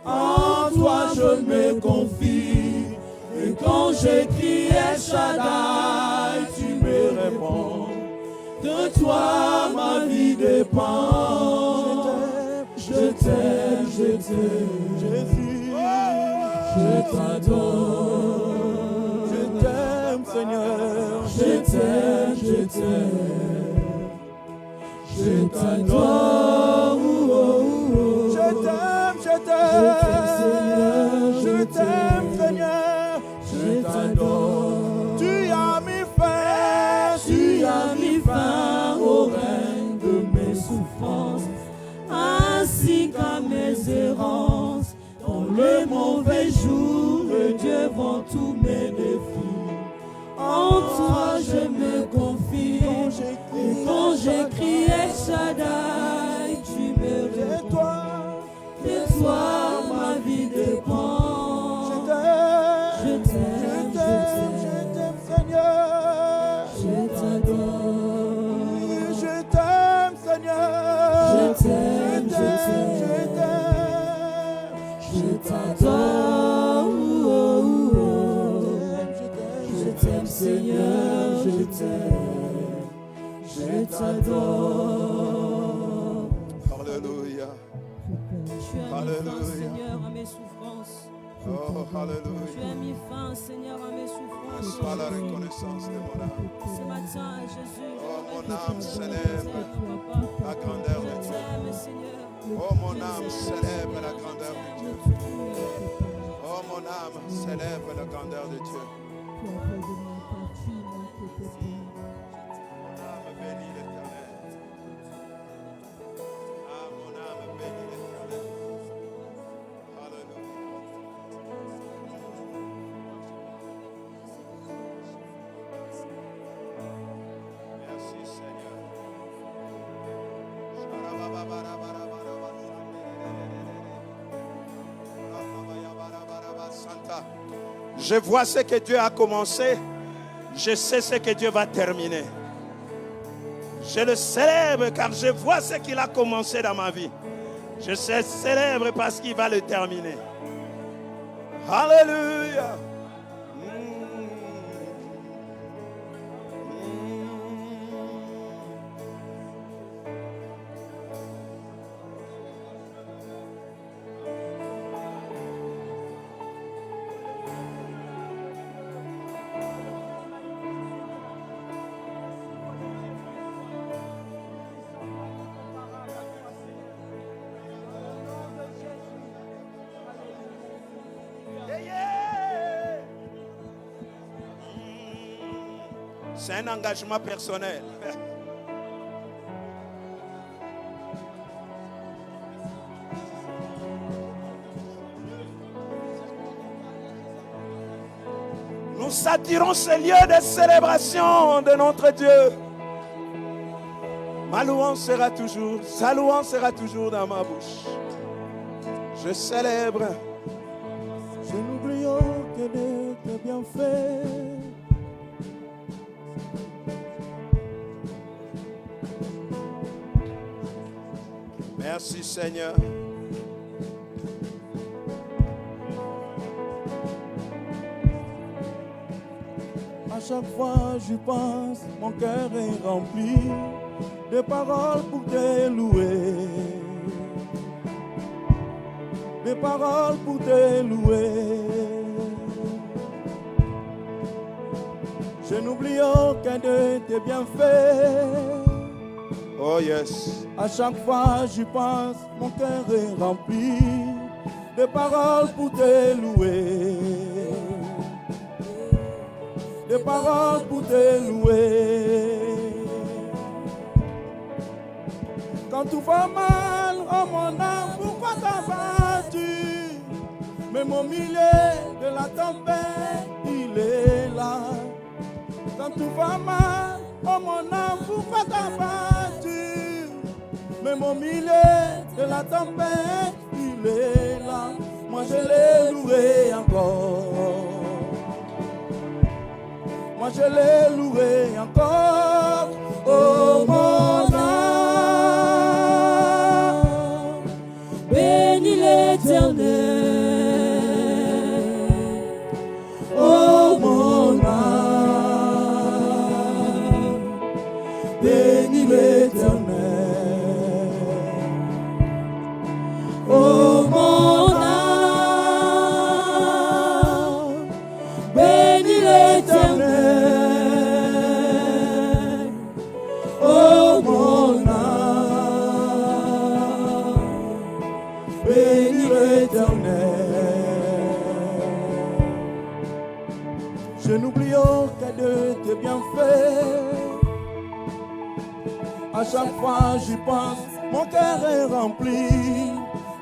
En toi je me confie, et quand j'écris El Shaddai, tu me réponds. De toi ma vie dépend. Je t'aime, Jésus. Je t'adore, je t'aime Seigneur, je t'aime, je t'adore, je t'aime Seigneur, je t'adore. Tu as mis fin au règne de mes souffrances, ainsi qu'à mes errances, dans le le mauvais jour, Dieu vend tous mes défis. En toi je me confie. Et quand j'écris El Shaddai, tu me réponds. De toi ma vie dépend. Je t'aime, Seigneur. Je t'adore. Je t'aime, Seigneur. Je t'aime, je t'adore. Je t'aime, Seigneur. Je t'aime. Je t'adore. Alléluia. Tu as mis fin, Seigneur, à mes souffrances. Oh, Tu alléluia. as mis fin, Seigneur, à mes souffrances. Sois la reconnaissance de mon âme. Ce matin, Jésus, Oh, mon âme célèbre la grandeur de Dieu. t'aime, Seigneur. Oh, mon âme célèbre la grandeur de Dieu. Oh, mon âme célèbre la grandeur de Dieu. Mon âme bénit l'Éternel. Ah, mon âme bénit l'Éternel. Alléluia. Merci Seigneur. Je vois ce que Dieu a commencé. Je sais ce que Dieu va terminer. Je le célèbre car je vois ce qu'il a commencé dans ma vie. Je le célèbre parce qu'il va le terminer. Alléluia. C'est un engagement personnel. Nous saturons ce lieu de célébration de notre Dieu. Ma louange sera toujours, sa louange sera toujours dans ma bouche. Je célèbre. Je n'oublie aucun de tes bienfaits. Merci Seigneur. À chaque fois j'y pense, mon cœur est rempli de paroles pour te louer. Des paroles pour te louer. Je n'oublie aucun de tes bienfaits. Oh yes. À chaque fois j'y pense, mon cœur est rempli de paroles pour te louer. Des paroles pour te louer. Quand tout va mal, oh mon âme, pourquoi t'as battu? Même au milieu de la tempête, il est là. Quand tout va mal, oh mon âme, pourquoi t'as battu? Même au milieu de la tempête, il est là. Moi je l'ai loué encore. Moi je l'ai loué encore. Oh mon âme, Bénis l'Éternel. oh mon âme, bénis l'Éternel. Oh mon âme, bénis l'Éternel. Oh mon âme, bénis l'Éternel. Je n'oublie aucun de tes bienfaits. À chaque fois j'y pense, mon cœur est rempli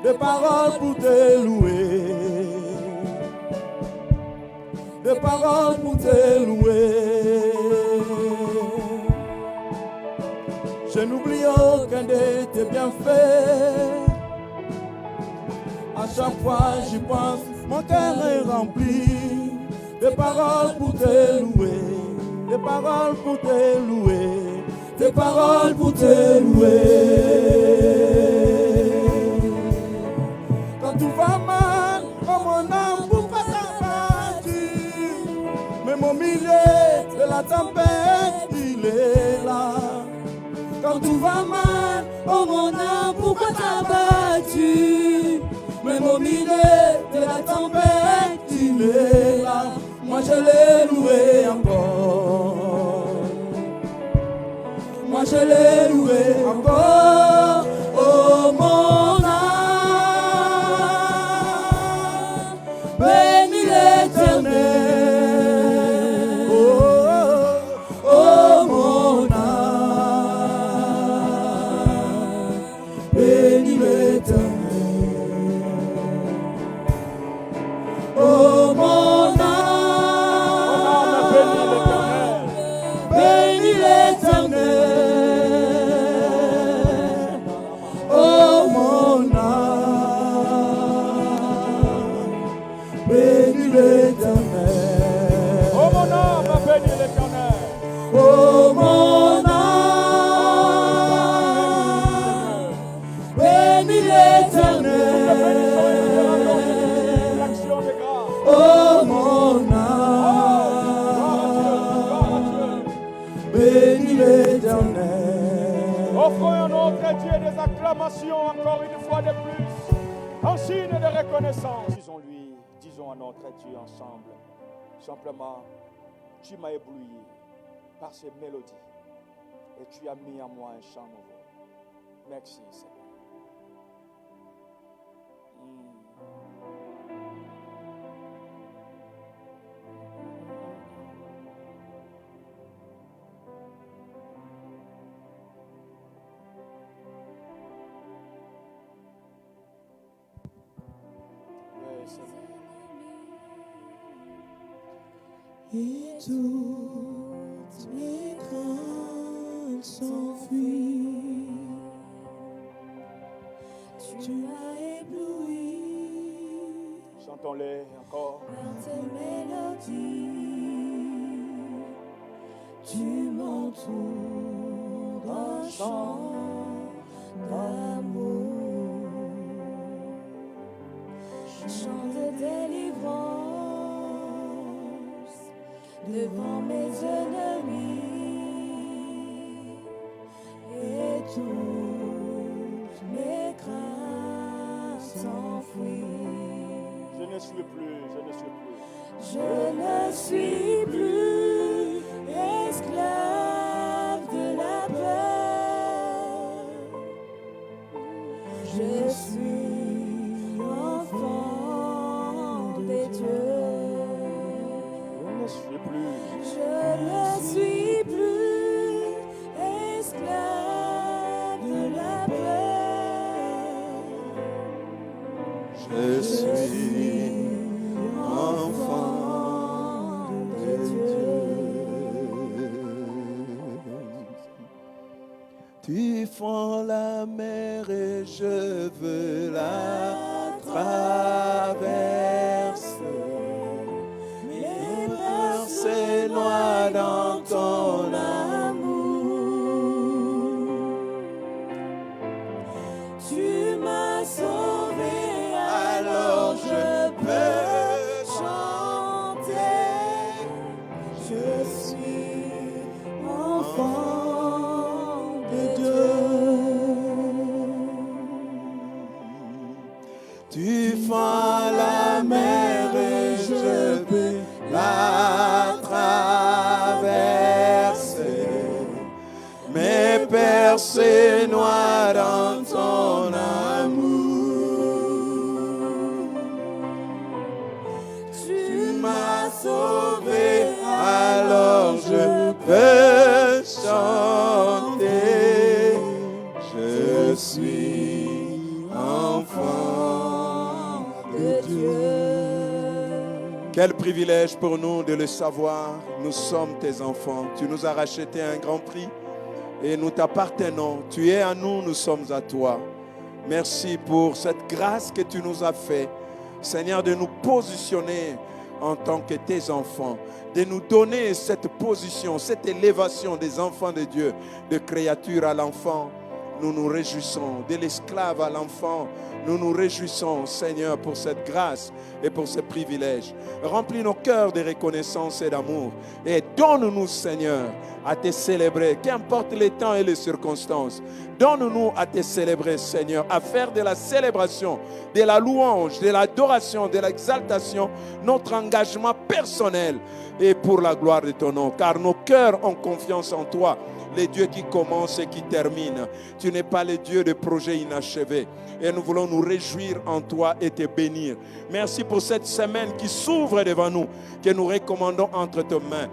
de paroles pour te louer. des paroles pour te louer. Je n'oublie aucun de tes bienfaits. À chaque fois j'y pense, mon cœur est rempli. Des paroles pour te louer, des paroles pour te louer, des paroles pour te louer. Quand tout va mal, oh mon âme, pourquoi t'as battu? Même au milieu de la tempête, il est là. Quand tout va mal, oh mon âme, pourquoi t'as battu? Même au milieu de la tempête, il est là. Moi je l'ai loué encore. Moi je l'ai loué encore. Oh mon âme, bénis l'Éternel. Oh, oh, oh mon âme, bénis l'Éternel. Oh mon âme, bénis l'Éternel. Oh mon âme, bénis l'Éternel. Oh mon âme, bénis l'Éternel. Oh mon âme, bénis l'Éternel. Oh mon âme, bénis l'Éternel. Offrons à notre Dieu des acclamations encore une fois de plus, en signe de reconnaissance. Disons-lui, disons à notre Dieu ensemble, simplement, tu m'as ébloui par ces mélodies et tu as mis en moi un chant nouveau. Merci Seigneur. Et toutes mes craintes s'enfuient. Tu m'as ébloui Chantons-les encore. par tes mélodies. Tu m'entoures d'un chant d'amour. Chant de délivrance devant mes ennemis, et toutes mes craintes s'enfuient. Je ne suis plus, je ne suis plus. Je ne suis plus esclave de la peur. Je suis enfant de Dieu. Je ne suis plus. Je ne suis plus esclave de la peur. Je suis enfant de Dieu. Tu fends la mer et je veux la traverser. Mes peurs se noient dans ton amour. Tu m'as sauvé, alors je peux chanter. Je suis enfant de Dieu. Tu fends la mer et je peux la traverser. Mes peurs se noient dans ton amour. Tu M'as sauvé, alors je peux chanter. Je suis enfant de Dieu. Quel privilège pour nous de le savoir. Nous sommes tes enfants. Tu nous as racheté à un grand prix et nous t'appartenons. Tu es à nous, nous sommes à toi. Merci pour cette grâce que tu nous as fait, Seigneur, de nous positionner en tant que tes enfants, de nous donner cette position, cette élévation des enfants de Dieu, de créature à l'enfant. Nous nous réjouissons, de l'esclave à l'enfant. Nous nous réjouissons, Seigneur, pour cette grâce et pour ce privilège. Remplis nos cœurs de reconnaissance et d'amour. Et donne-nous, Seigneur, à te célébrer, qu'importe les temps et les circonstances. Donne-nous à te célébrer, Seigneur, à faire de la célébration, de la louange, de l'adoration, de l'exaltation, notre engagement personnel et pour la gloire de ton nom. Car nos cœurs ont confiance en toi, le Dieu qui commence et qui termine. Tu n'es pas le Dieu de projets inachevés. Et nous voulons nous réjouir en toi et te bénir. Merci pour cette semaine qui s'ouvre devant nous, que nous recommandons entre tes mains.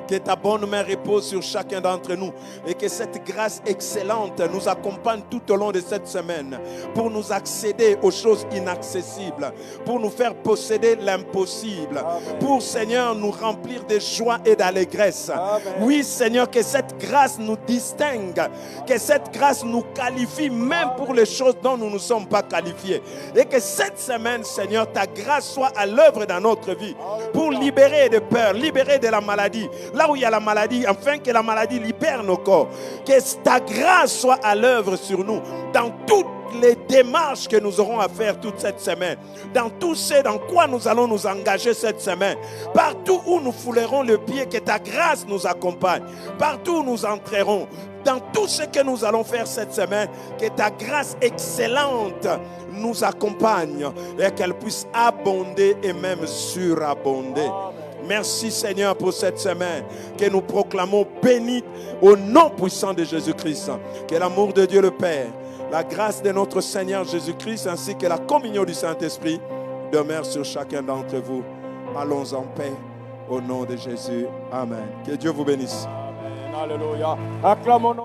Que ta bonne main repose sur chacun d'entre nous et que cette grâce excellente nous accompagne tout au long de cette semaine pour nous accéder aux choses inaccessibles, pour nous faire posséder l'impossible. Amen. Pour, Seigneur, nous remplir de joie et d'allégresse. Amen. Oui, Seigneur, que cette grâce nous distingue, que cette grâce nous qualifie même pour les choses dont nous ne sommes pas qualifiés. Et que cette semaine, Seigneur, ta grâce soit à l'œuvre dans notre vie pour libérer de peur, libérer de la maladie. Là où il y a la maladie, afin que la maladie libère nos corps. Que ta grâce soit à l'œuvre sur nous, dans toutes les démarches que nous aurons à faire toute cette semaine, dans tout ce dans quoi nous allons nous engager cette semaine, partout où nous foulerons le pied, que ta grâce nous accompagne, partout où nous entrerons, dans tout ce que nous allons faire cette semaine, que ta grâce excellente nous accompagne et qu'elle puisse abonder et même surabonder. Merci Seigneur pour cette semaine que nous proclamons bénite au nom puissant de Jésus-Christ. Que l'amour de Dieu le Père, la grâce de notre Seigneur Jésus-Christ ainsi que la communion du Saint-Esprit demeure sur chacun d'entre vous. Allons en paix au nom de Jésus. Amen. Que Dieu vous bénisse. Amen. Alléluia. Acclamons.